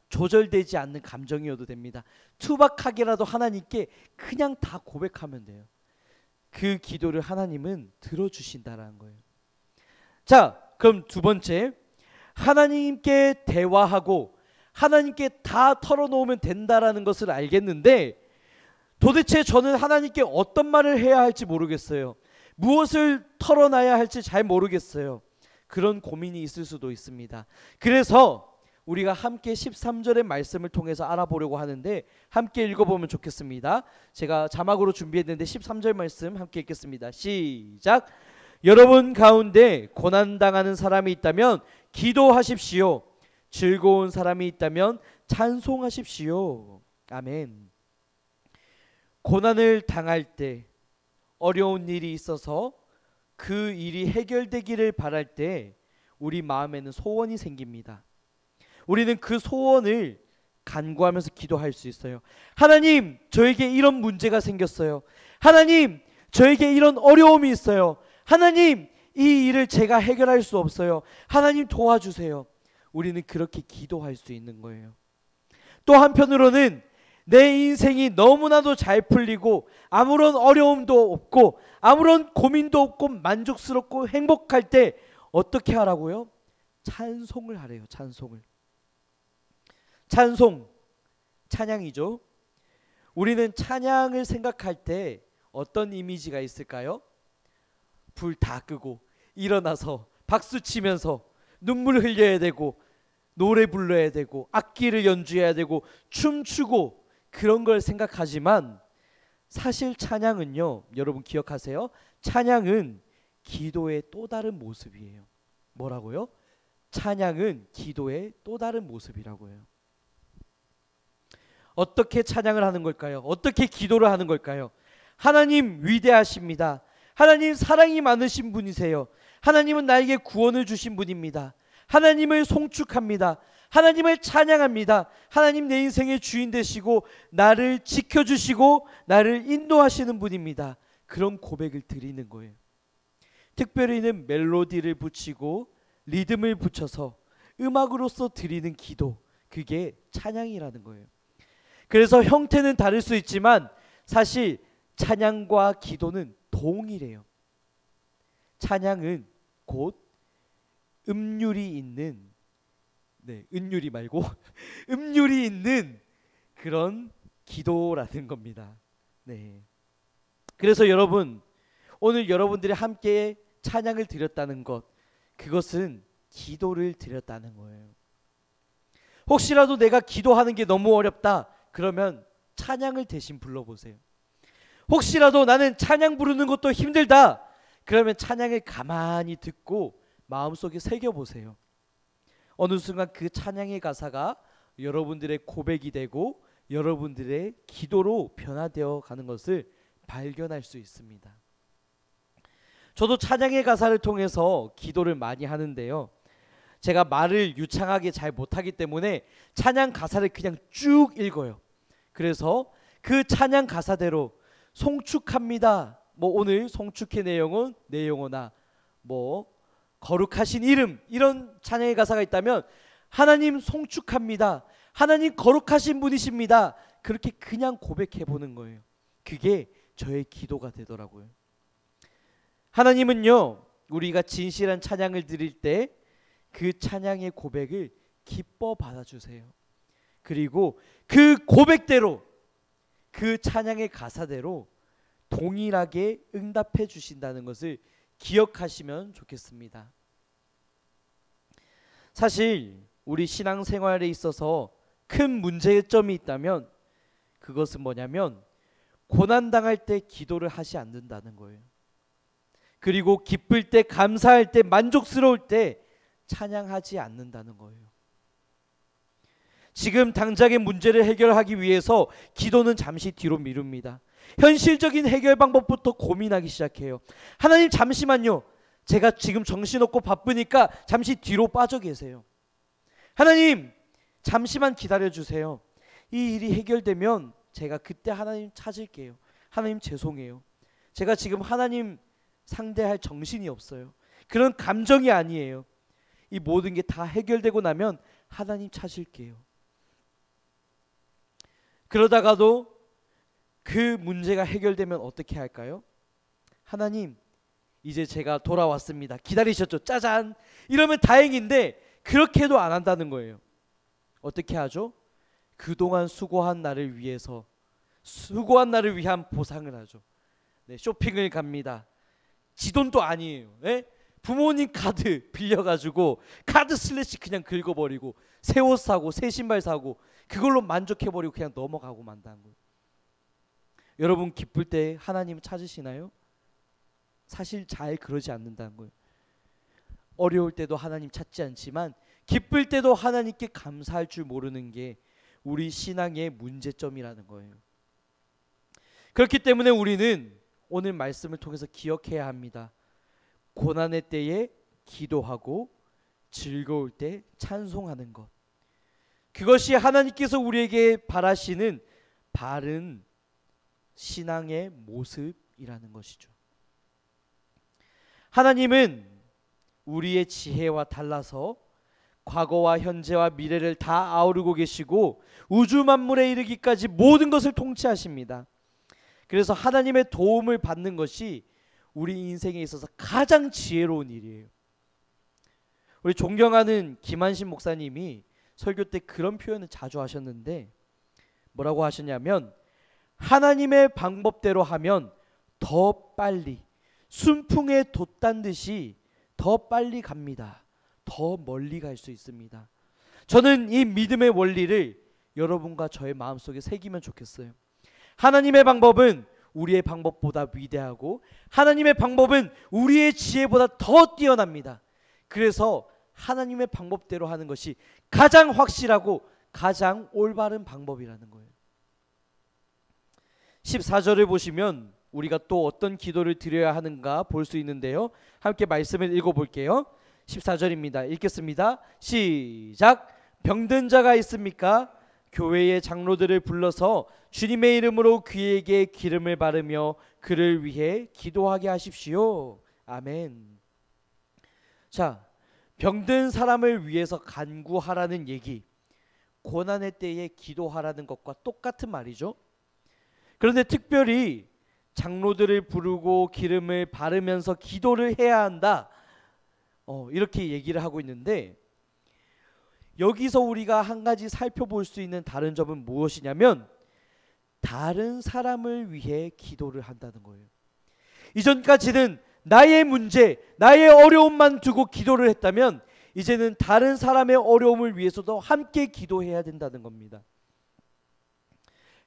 조절되지 않는 감정이어도 됩니다. 투박하게라도 하나님께 그냥 다 고백하면 돼요. 그 기도를 하나님은 들어주신다라는 거예요. 자, 그럼 두 번째, 하나님께 대화하고 하나님께 다 털어놓으면 된다라는 것을 알겠는데, 도대체 저는 하나님께 어떤 말을 해야 할지 모르겠어요. 무엇을 털어놔야 할지 잘 모르겠어요. 그런 고민이 있을 수도 있습니다. 그래서 우리가 함께 13절의 말씀을 통해서 알아보려고 하는데 함께 읽어보면 좋겠습니다. 제가 자막으로 준비했는데 13절 말씀 함께 읽겠습니다. 시작. 여러분 가운데 고난당하는 사람이 있다면 기도하십시오. 즐거운 사람이 있다면 찬송하십시오. 아멘. 고난을 당할 때, 어려운 일이 있어서 그 일이 해결되기를 바랄 때 우리 마음에는 소원이 생깁니다. 우리는 그 소원을 간구하면서 기도할 수 있어요. 하나님, 저에게 이런 문제가 생겼어요. 하나님, 저에게 이런 어려움이 있어요. 하나님, 이 일을 제가 해결할 수 없어요. 하나님 도와주세요. 우리는 그렇게 기도할 수 있는 거예요. 또 한편으로는 내 인생이 너무나도 잘 풀리고 아무런 어려움도 없고 아무런 고민도 없고 만족스럽고 행복할 때 어떻게 하라고요? 찬송을 하래요. 찬송을. 찬송, 찬양이죠. 우리는 찬양을 생각할 때 어떤 이미지가 있을까요? 불 다 끄고 일어나서 박수 치면서 눈물 흘려야 되고 노래 불러야 되고 악기를 연주해야 되고 춤추고 그런 걸 생각하지만 사실 찬양은요, 여러분 기억하세요? 찬양은 기도의 또 다른 모습이에요. 뭐라고요? 찬양은 기도의 또 다른 모습이라고요. 어떻게 찬양을 하는 걸까요? 어떻게 기도를 하는 걸까요? 하나님 위대하십니다. 하나님 사랑이 많으신 분이세요. 하나님은 나에게 구원을 주신 분입니다. 하나님을 송축합니다. 하나님을 찬양합니다. 하나님 내 인생의 주인 되시고 나를 지켜주시고 나를 인도하시는 분입니다. 그런 고백을 드리는 거예요. 특별히는 멜로디를 붙이고 리듬을 붙여서 음악으로서 드리는 기도, 그게 찬양이라는 거예요. 그래서 형태는 다를 수 있지만 사실 찬양과 기도는 동일해요. 찬양은 곧 음률이 있는, 은율이 말고 음률이 있는 그런 기도라는 겁니다. 그래서 여러분, 오늘 여러분들이 함께 찬양을 드렸다는 것, 그것은 기도를 드렸다는 거예요. 혹시라도 내가 기도하는 게 너무 어렵다, 그러면 찬양을 대신 불러보세요. 혹시라도 나는 찬양 부르는 것도 힘들다, 그러면 찬양을 가만히 듣고 마음속에 새겨보세요. 어느 순간 그 찬양의 가사가 여러분들의 고백이 되고 여러분들의 기도로 변화되어 가는 것을 발견할 수 있습니다. 저도 찬양의 가사를 통해서 기도를 많이 하는데요, 제가 말을 유창하게 잘 못하기 때문에 찬양 가사를 그냥 쭉 읽어요. 그래서 그 찬양 가사대로 송축합니다, 오늘 송축의 내용은 내 영혼아, 거룩하신 이름, 이런 찬양의 가사가 있다면 하나님 송축합니다, 하나님 거룩하신 분이십니다, 그렇게 그냥 고백해 보는 거예요. 그게 저의 기도가 되더라고요. 하나님은요, 우리가 진실한 찬양을 드릴 때 그 찬양의 고백을 기뻐 받아주세요. 그리고 그 고백대로, 그 찬양의 가사대로 동일하게 응답해 주신다는 것을 기억하시면 좋겠습니다. 사실 우리 신앙생활에 있어서 큰 문제점이 있다면 그것은 뭐냐면 고난당할 때 기도를 하지 않는다는 거예요. 그리고 기쁠 때, 감사할 때, 만족스러울 때 찬양하지 않는다는 거예요. 지금 당장의 문제를 해결하기 위해서 기도는 잠시 뒤로 미룹니다. 현실적인 해결 방법부터 고민하기 시작해요. 하나님 잠시만요, 제가 지금 정신없고 바쁘니까 잠시 뒤로 빠져 계세요. 하나님 잠시만 기다려주세요. 이 일이 해결되면 제가 그때 하나님 찾을게요. 하나님 죄송해요, 제가 지금 하나님 상대할 정신이 없어요. 그런 감정이 아니에요. 이 모든 게 다 해결되고 나면 하나님 찾을게요. 그러다가도 그 문제가 해결되면 어떻게 할까요? 하나님 이제 제가 돌아왔습니다, 기다리셨죠? 짜잔! 이러면 다행인데 그렇게도 안 한다는 거예요. 어떻게 하죠? 그동안 수고한 나를 위해서, 수고한 나를 위한 보상을 하죠. 쇼핑을 갑니다. 지 돈도 아니에요. 부모님 카드 빌려가지고 카드 슬래시 그냥 긁어버리고 새 옷 사고 새 신발 사고 그걸로 만족해버리고 그냥 넘어가고 만다는 거예요. 여러분 기쁠 때 하나님 찾으시나요? 사실 잘 그러지 않는다는 거예요. 어려울 때도 하나님 찾지 않지만 기쁠 때도 하나님께 감사할 줄 모르는 게 우리 신앙의 문제점이라는 거예요. 그렇기 때문에 우리는 오늘 말씀을 통해서 기억해야 합니다. 고난의 때에 기도하고 즐거울 때 찬송하는 것. 그것이 하나님께서 우리에게 바라시는 바른 신앙의 모습이라는 것이죠. 하나님은 우리의 지혜와 달라서 과거와 현재와 미래를 다 아우르고 계시고 우주 만물에 이르기까지 모든 것을 통치하십니다. 그래서 하나님의 도움을 받는 것이 우리 인생에 있어서 가장 지혜로운 일이에요. 우리 존경하는 김한신 목사님이 설교 때 그런 표현을 자주 하셨는데 뭐라고 하셨냐면 하나님의 방법대로 하면 더 빨리 순풍에 돛단 듯이 더 빨리 갑니다. 더 멀리 갈 수 있습니다. 저는 이 믿음의 원리를 여러분과 저의 마음속에 새기면 좋겠어요. 하나님의 방법은 우리의 방법보다 위대하고 하나님의 방법은 우리의 지혜보다 더 뛰어납니다. 그래서 하나님의 방법대로 하는 것이 가장 확실하고 가장 올바른 방법이라는 거예요. 14절을 보시면 우리가 또 어떤 기도를 드려야 하는가 볼 수 있는데요. 함께 말씀을 읽어볼게요. 14절입니다. 읽겠습니다. 시작. 병든 자가 있습니까? 교회의 장로들을 불러서 주님의 이름으로 그에게 기름을 바르며 그를 위해 기도하게 하십시오. 아멘. 자, 병든 사람을 위해서 간구하라는 얘기, 고난의 때에 기도하라는 것과 똑같은 말이죠. 그런데 특별히 장로들을 부르고 기름을 바르면서 기도를 해야 한다, 이렇게 얘기를 하고 있는데, 여기서 우리가 한 가지 살펴볼 수 있는 다른 점은 무엇이냐면 다른 사람을 위해 기도를 한다는 거예요. 이전까지는 나의 문제, 나의 어려움만 두고 기도를 했다면 이제는 다른 사람의 어려움을 위해서도 함께 기도해야 된다는 겁니다.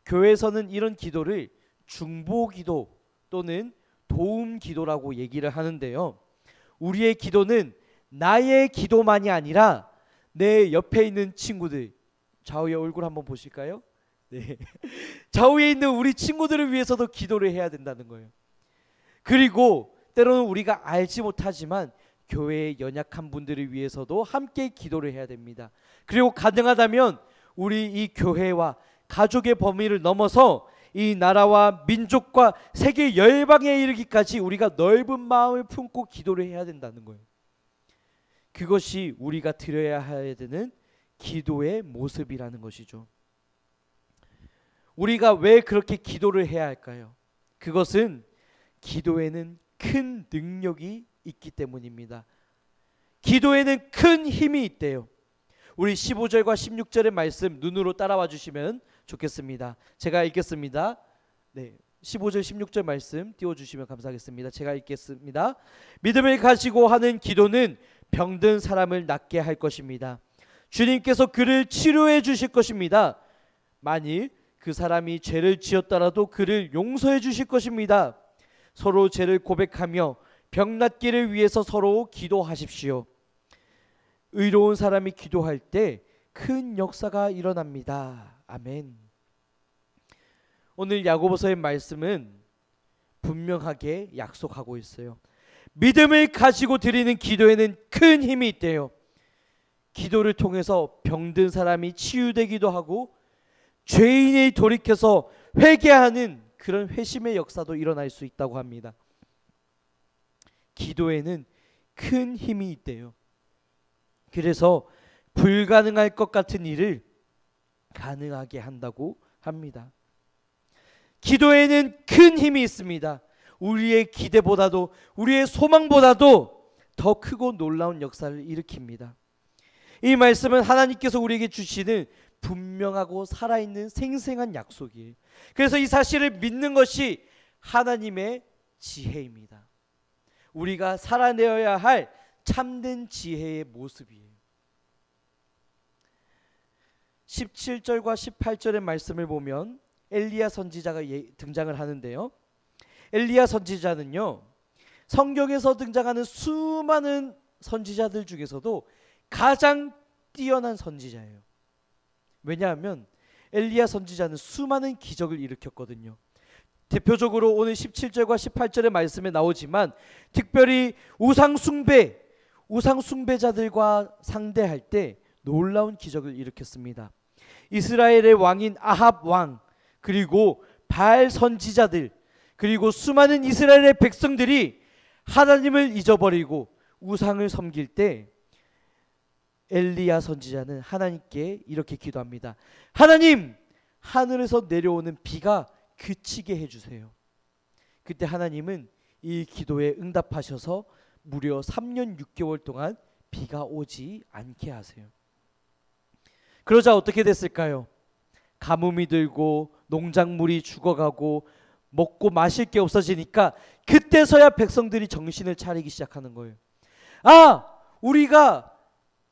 교회에서는 이런 기도를 중보기도 또는 도움기도라고 얘기를 하는데요. 우리의 기도는 나의 기도만이 아니라 내 옆에 있는 친구들, 좌우의 얼굴 한번 보실까요? 네. 좌우에 있는 우리 친구들을 위해서도 기도를 해야 된다는 거예요. 그리고 때로는 우리가 알지 못하지만 교회의 연약한 분들을 위해서도 함께 기도를 해야 됩니다. 그리고 가능하다면 우리 이 교회와 가족의 범위를 넘어서 이 나라와 민족과 세계 열방에 이르기까지 우리가 넓은 마음을 품고 기도를 해야 된다는 거예요. 그것이 우리가 드려야 해야 되는 기도의 모습이라는 것이죠. 우리가 왜 그렇게 기도를 해야 할까요? 그것은 기도에는 큰 능력이 있기 때문입니다. 기도에는 큰 힘이 있대요. 우리 15절과 16절의 말씀 눈으로 따라와 주시면 좋겠습니다. 제가 읽겠습니다. 네, 15절 16절 말씀 띄워주시면 감사하겠습니다. 제가 읽겠습니다. 믿음을 가지고 하는 기도는 병든 사람을 낫게 할 것입니다. 주님께서 그를 치료해 주실 것입니다. 만일 그 사람이 죄를 지었더라도 그를 용서해 주실 것입니다. 서로 죄를 고백하며 병 낫기를 위해서 서로 기도하십시오. 의로운 사람이 기도할 때 큰 역사가 일어납니다. 아멘. 오늘 야고보서의 말씀은 분명하게 약속하고 있어요. 믿음을 가지고 드리는 기도에는 큰 힘이 있대요. 기도를 통해서 병든 사람이 치유되기도 하고 죄인이 돌이켜서 회개하는 그런 회심의 역사도 일어날 수 있다고 합니다. 기도에는 큰 힘이 있대요. 그래서 불가능할 것 같은 일을 가능하게 한다고 합니다. 기도에는 큰 힘이 있습니다. 우리의 기대보다도 우리의 소망보다도 더 크고 놀라운 역사를 일으킵니다. 이 말씀은 하나님께서 우리에게 주시는 분명하고 살아있는 생생한 약속이에요. 그래서 이 사실을 믿는 것이 하나님의 지혜입니다. 우리가 살아내어야 할 참된 지혜의 모습이에요. 17절과 18절의 말씀을 보면 엘리야 선지자가 등장을 하는데요. 엘리야 선지자는요, 성경에서 등장하는 수많은 선지자들 중에서도 가장 뛰어난 선지자예요. 왜냐하면 엘리야 선지자는 수많은 기적을 일으켰거든요. 대표적으로 오늘 17절과 18절의 말씀에 나오지만 특별히 우상숭배자들과 상대할 때 놀라운 기적을 일으켰습니다. 이스라엘의 왕인 아합 왕, 그리고 바알 선지자들, 그리고 수많은 이스라엘의 백성들이 하나님을 잊어버리고 우상을 섬길 때 엘리야 선지자는 하나님께 이렇게 기도합니다. 하나님, 하늘에서 내려오는 비가 그치게 해주세요. 그때 하나님은 이 기도에 응답하셔서 무려 3년 6개월 동안 비가 오지 않게 하세요. 그러자 어떻게 됐을까요? 가뭄이 들고 농작물이 죽어가고 먹고 마실 게 없어지니까 그때서야 백성들이 정신을 차리기 시작하는 거예요. 아, 우리가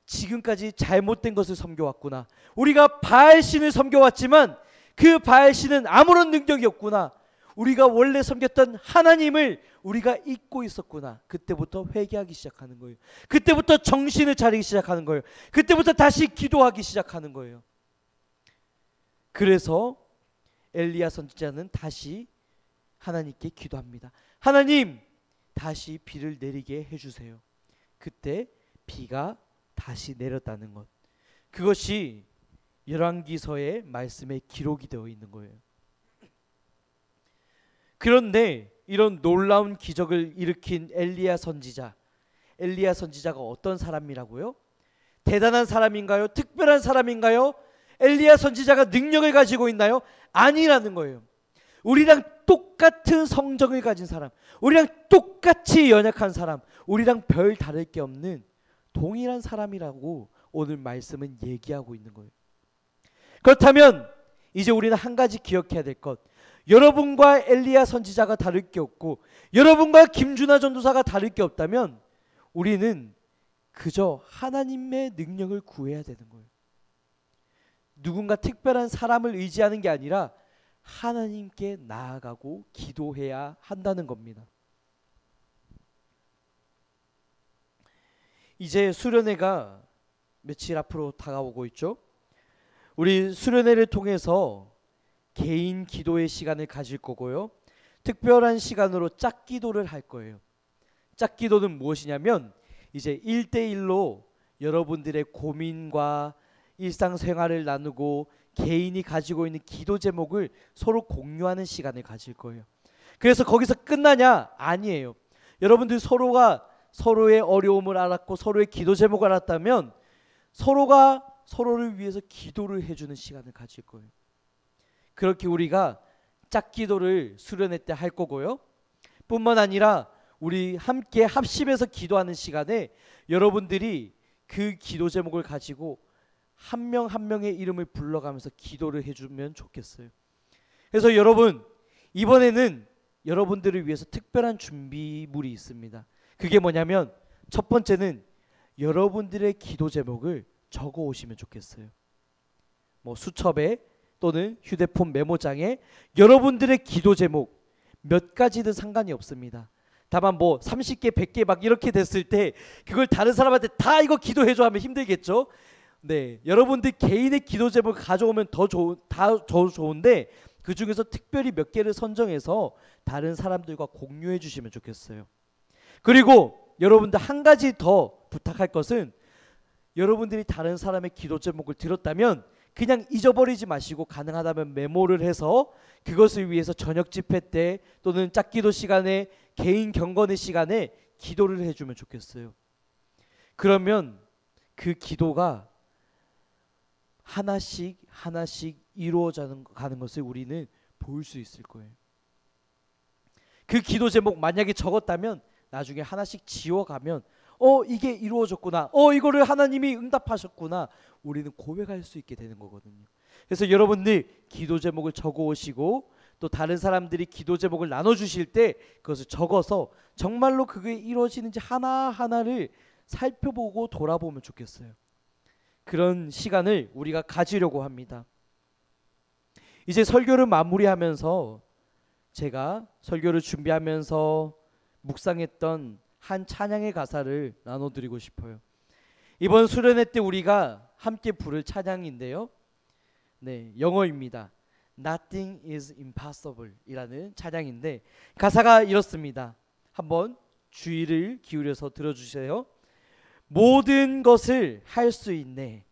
지금까지 잘못된 것을 섬겨왔구나. 우리가 바알신을 섬겨왔지만 그 바알신은 아무런 능력이 없구나. 우리가 원래 섬겼던 하나님을 우리가 잊고 있었구나. 그때부터 회개하기 시작하는 거예요. 그때부터 정신을 차리기 시작하는 거예요. 그때부터 다시 기도하기 시작하는 거예요. 그래서 엘리야 선지자는 다시 하나님께 기도합니다. 하나님, 다시 비를 내리게 해주세요. 그때 비가 다시 내렸다는 것, 그것이 열왕기서의 말씀에 기록이 되어 있는 거예요. 그런데 이런 놀라운 기적을 일으킨 엘리야 선지자가 어떤 사람이라고요? 대단한 사람인가요? 특별한 사람인가요? 엘리야 선지자가 능력을 가지고 있나요? 아니라는 거예요. 우리랑 똑같은 성정을 가진 사람, 우리랑 똑같이 연약한 사람, 우리랑 별 다를 게 없는 동일한 사람이라고 오늘 말씀은 얘기하고 있는 거예요. 그렇다면 이제 우리는 한 가지 기억해야 될 것, 여러분과 엘리야 선지자가 다를 게 없고 여러분과 김준하 전도사가 다를 게 없다면 우리는 그저 하나님의 능력을 구해야 되는 거예요. 누군가 특별한 사람을 의지하는 게 아니라 하나님께 나아가고 기도해야 한다는 겁니다. 이제 수련회가 며칠 앞으로 다가오고 있죠. 우리 수련회를 통해서 개인 기도의 시간을 가질 거고요, 특별한 시간으로 짝기도를 할 거예요. 짝기도는 무엇이냐면 이제 1대1로 여러분들의 고민과 일상생활을 나누고 개인이 가지고 있는 기도 제목을 서로 공유하는 시간을 가질 거예요. 그래서 거기서 끝나냐? 아니에요. 여러분들 서로가 서로의 어려움을 알았고 서로의 기도 제목을 알았다면 서로가 서로를 위해서 기도를 해주는 시간을 가질 거예요. 그렇게 우리가 짝기도를 수련회 때 할 거고요, 뿐만 아니라 우리 함께 합심해서 기도하는 시간에 여러분들이 그 기도 제목을 가지고 한 명 한 명의 이름을 불러가면서 기도를 해주면 좋겠어요. 그래서 여러분, 이번에는 여러분들을 위해서 특별한 준비물이 있습니다. 그게 뭐냐면 첫 번째는 여러분들의 기도 제목을 적어 오시면 좋겠어요. 뭐 수첩에 또는 휴대폰 메모장에 여러분들의 기도 제목 몇 가지든 상관이 없습니다. 다만 뭐 30개 100개 막 이렇게 됐을 때 그걸 다른 사람한테 다 이거 기도해줘 하면 힘들겠죠. 네, 여러분들 개인의 기도 제목을 가져오면 더 좋은데 그 중에서 특별히 몇 개를 선정해서 다른 사람들과 공유해 주시면 좋겠어요. 그리고 여러분들 한 가지 더 부탁할 것은, 여러분들이 다른 사람의 기도 제목을 들었다면 그냥 잊어버리지 마시고 가능하다면 메모를 해서 그것을 위해서 저녁 집회 때 또는 짝기도 시간에 개인 경건의 시간에 기도를 해주면 좋겠어요. 그러면 그 기도가 하나씩 이루어져 가는 것을 우리는 볼 수 있을 거예요. 그 기도 제목 만약에 적었다면 나중에 하나씩 지워가면 이게 이루어졌구나, 이거를 하나님이 응답하셨구나, 우리는 고백할 수 있게 되는 거거든요. 그래서 여러분들 기도 제목을 적어 오시고 또 다른 사람들이 기도 제목을 나눠주실 때 그것을 적어서 정말로 그게 이루어지는지 하나하나를 살펴보고 돌아보면 좋겠어요. 그런 시간을 우리가 가지려고 합니다. 이제 설교를 마무리하면서 제가 설교를 준비하면서 묵상했던 한 찬양의 가사를 나눠드리고 싶어요. 이번 수련회 때 우리가 함께 부를 찬양인데요, 네, 영어입니다. Nothing is impossible 이라는 찬양인데 가사가 이렇습니다. 한번 주의를 기울여서 들어주세요. 모든 것을 할 수 있네,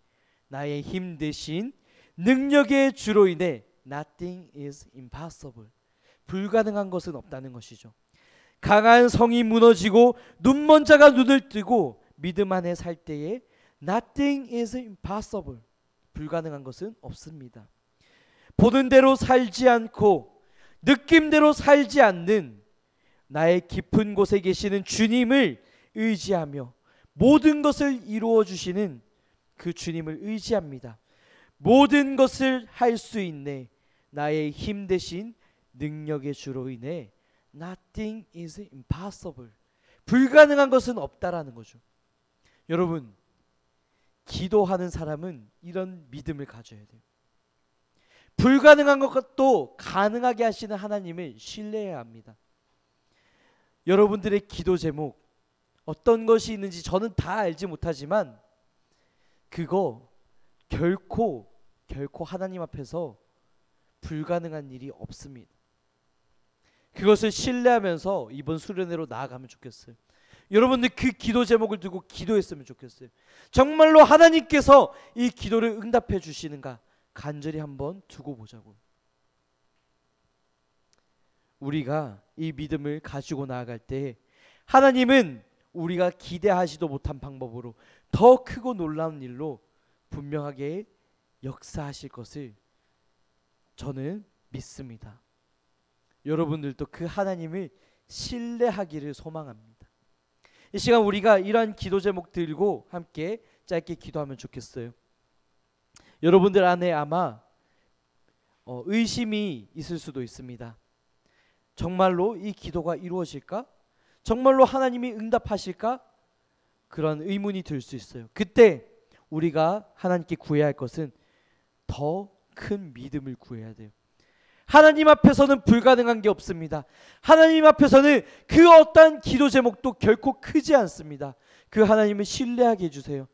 나의 힘 대신 능력의 주로 인해 Nothing is impossible. 불가능한 것은 없다는 것이죠. 강한 성이 무너지고 눈먼 자가 눈을 뜨고 믿음 안에 살 때에 Nothing is impossible. 불가능한 것은 없습니다. 보는 대로 살지 않고 느낌대로 살지 않는 나의 깊은 곳에 계시는 주님을 의지하며 모든 것을 이루어 주시는 그 주님을 의지합니다. 모든 것을 할 수 있네, 나의 힘 대신 능력의 주로 인해 Nothing is impossible. 불가능한 것은 없다라는 거죠. 여러분, 기도하는 사람은 이런 믿음을 가져야 돼요. 불가능한 것도 가능하게 하시는 하나님을 신뢰해야 합니다. 여러분들의 기도 제목 어떤 것이 있는지 저는 다 알지 못하지만 그거 결코 하나님 앞에서 불가능한 일이 없습니다. 그것을 신뢰하면서 이번 수련회로 나아가면 좋겠어요. 여러분들 그 기도 제목을 두고 기도했으면 좋겠어요. 정말로 하나님께서 이 기도를 응답해 주시는가 간절히 한번 두고 보자고. 우리가 이 믿음을 가지고 나아갈 때 하나님은 우리가 기대하지도 못한 방법으로 더 크고 놀라운 일로 분명하게 역사하실 것을 저는 믿습니다. 여러분들도 그 하나님을 신뢰하기를 소망합니다. 이 시간 우리가 이러한 기도 제목 들고 함께 짧게 기도하면 좋겠어요. 여러분들 안에 아마 의심이 있을 수도 있습니다. 정말로 이 기도가 이루어질까? 정말로 하나님이 응답하실까? 그런 의문이 들 수 있어요. 그때 우리가 하나님께 구해야 할 것은 더 큰 믿음을 구해야 돼요. 하나님 앞에서는 불가능한 게 없습니다. 하나님 앞에서는 그 어떠한 기도 제목도 결코 크지 않습니다. 그 하나님을 신뢰하게 해주세요.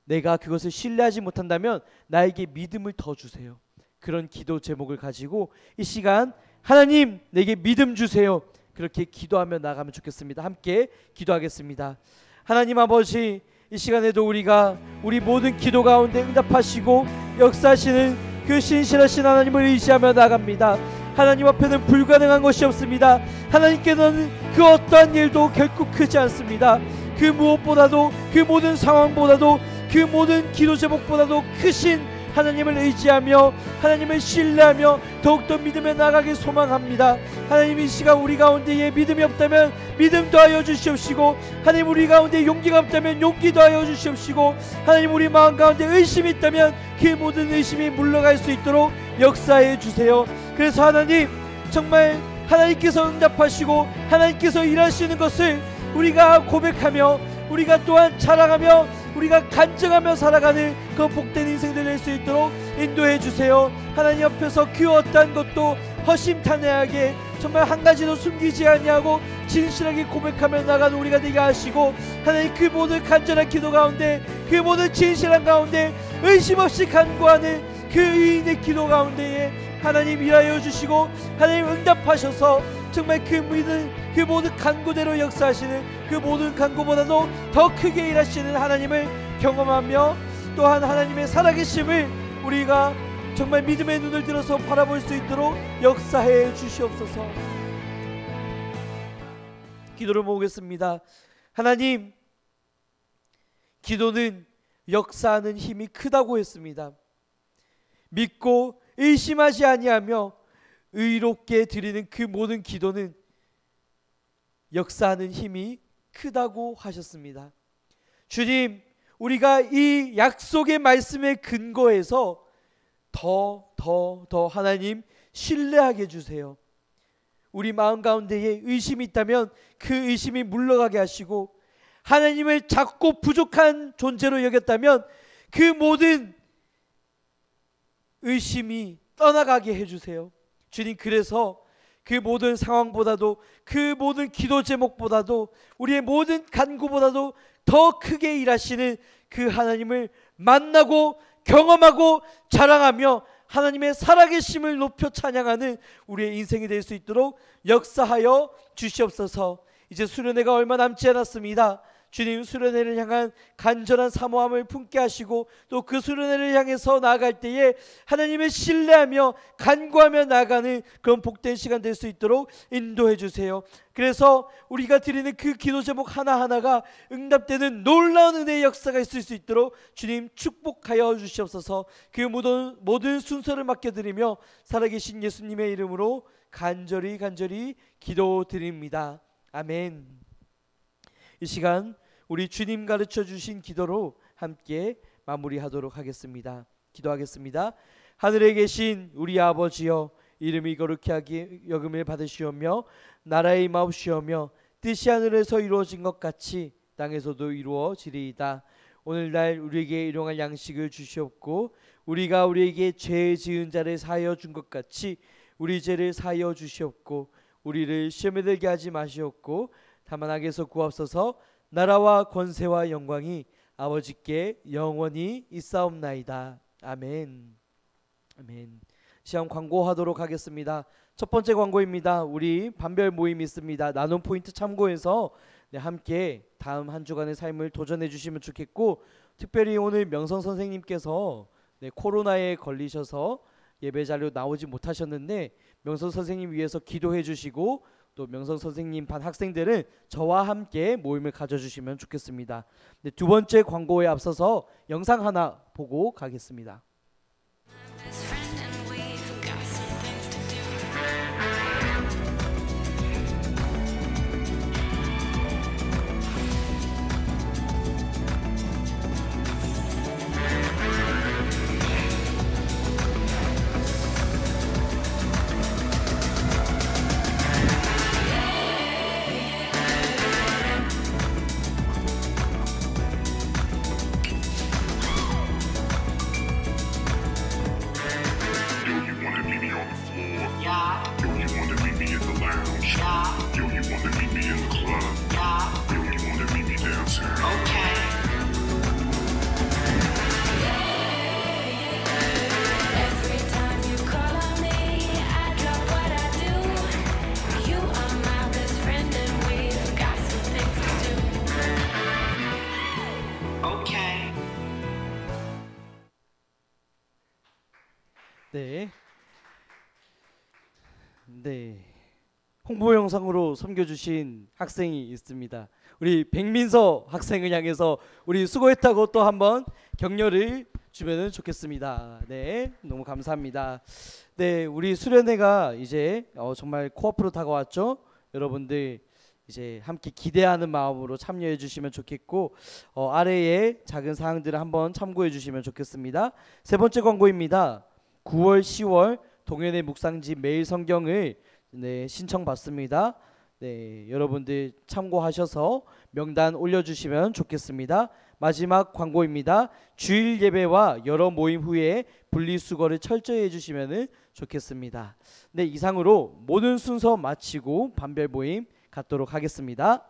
내가 그것을 신뢰하지 못한다면 나에게 믿음을 더 주세요. 그런 기도 제목을 가지고 이 시간 하나님 내게 믿음 주세요. 그렇게 기도하며 나가면 좋겠습니다. 함께 기도하겠습니다. 하나님 아버지, 이 시간에도 우리가 우리 모든 기도 가운데 응답하시고 역사하시는 그 신실하신 하나님을 의지하며 나갑니다. 하나님 앞에는 불가능한 것이 없습니다. 하나님께는 그 어떠한 일도 결코 크지 않습니다. 그 무엇보다도, 그 모든 상황보다도, 그 모든 기도 제목보다도 크신 하나님을 의지하며 하나님을 신뢰하며 더욱더 믿음에 나가길 소망합니다. 하나님, 이 시간 우리 가운데에 믿음이 없다면 믿음 더하여 주시옵시고, 하나님 우리 가운데 용기가 없다면 용기 더하여 주시옵시고, 하나님 우리 마음 가운데 의심이 있다면 그 모든 의심이 물러갈 수 있도록 역사해 주세요. 그래서 하나님, 정말 하나님께서 응답하시고 하나님께서 일하시는 것을 우리가 고백하며 우리가 또한 자랑하며 우리가 간증하며 살아가는 그 복된 인생들 될 수 있도록 인도해 주세요. 하나님 앞에서 그 어떠한 것도 허심탄회하게 정말 한 가지도 숨기지 아니하고 진실하게 고백하며 나가는 우리가 되게 하시고, 하나님 그 모든 간절한 기도 가운데, 그 모든 진실한 가운데 의심 없이 간구하는 그 의인의 기도 가운데에 하나님 일하여 주시고, 하나님 응답하셔서 정말 그 모든 간구대로 역사하시는, 그 모든 간구보다도 더 크게 일하시는 하나님을 경험하며 또한 하나님의 살아계심을 우리가 정말 믿음의 눈을 들어서 바라볼 수 있도록 역사해 주시옵소서. 기도를 모으겠습니다. 하나님, 기도는 역사하는 힘이 크다고 했습니다. 믿고 의심하지 아니하며 의롭게 드리는 그 모든 기도는 역사하는 힘이 크다고 하셨습니다. 주님, 우리가 이 약속의 말씀에 근거해서 더 더 하나님 신뢰하게 해주세요. 우리 마음 가운데에 의심이 있다면 그 의심이 물러가게 하시고, 하나님을 작고 부족한 존재로 여겼다면 그 모든 의심이 떠나가게 해주세요. 주님, 그래서 그 모든 상황보다도, 그 모든 기도 제목보다도, 우리의 모든 간구보다도 더 크게 일하시는 그 하나님을 만나고 경험하고 자랑하며 하나님의 살아계심을 높여 찬양하는 우리의 인생이 될 수 있도록 역사하여 주시옵소서. 이제 수련회가 얼마 남지 않았습니다. 주님, 수련회를 향한 간절한 사모함을 품게 하시고, 또 그 수련회를 향해서 나아갈 때에 하나님을 신뢰하며 간구하며 나아가는 그런 복된 시간 될 수 있도록 인도해 주세요. 그래서 우리가 드리는 그 기도 제목 하나하나가 응답되는 놀라운 은혜의 역사가 있을 수 있도록 주님 축복하여 주시옵소서. 그 모든 순서를 맡겨드리며 살아계신 예수님의 이름으로 간절히 기도드립니다. 아멘. 이 시간 우리 주님 가르쳐 주신 기도로 함께 마무리하도록 하겠습니다. 기도하겠습니다. 하늘에 계신 우리 아버지여, 이름이 거룩하게 여김을 받으시오며 나라의 임하옵시오며 뜻이 하늘에서 이루어진 것 같이 땅에서도 이루어지리이다. 오늘날 우리에게 일용할 양식을 주시옵고, 우리가 우리에게 죄 지은 자를 사하여 준 것 같이 우리 죄를 사하여 주시옵고, 우리를 시험에 들게 하지 마시옵고 다만 악에서 구하옵소서. 나라와 권세와 영광이 아버지께 영원히 있사옵나이다. 아멘. 아멘. 시간 광고하도록 하겠습니다. 첫 번째 광고입니다. 우리 반별 모임이 있습니다. 나눔 포인트 참고해서 함께 다음 한 주간의 삶을 도전해 주시면 좋겠고, 특별히 오늘 명성 선생님께서 코로나에 걸리셔서 예배 자료 나오지 못하셨는데 명성 선생님 위해서 기도해 주시고, 또 명성 선생님 반 학생들은 저와 함께 모임을 가져주시면 좋겠습니다. 두 번째 광고에 앞서서 영상 하나 보고 가겠습니다. 홍보 영상으로 섬겨주신 학생이 있습니다. 우리 백민서 학생을 향해서 우리 수고했다고 또 한번 격려를 주면 좋겠습니다. 네, 너무 감사합니다. 네, 우리 수련회가 이제 정말 코앞으로 다가왔죠. 여러분들 이제 함께 기대하는 마음으로 참여해 주시면 좋겠고, 아래에 작은 사항들을 한번 참고해 주시면 좋겠습니다. 세 번째 광고입니다. 9월 10월 동현의 묵상지 매일 성경을 신청받습니다. 여러분들 참고하셔서 명단 올려주시면 좋겠습니다. 마지막 광고입니다. 주일 예배와 여러 모임 후에 분리수거를 철저히 해주시면 좋겠습니다. 이상으로 모든 순서 마치고 반별 모임 갖도록 하겠습니다.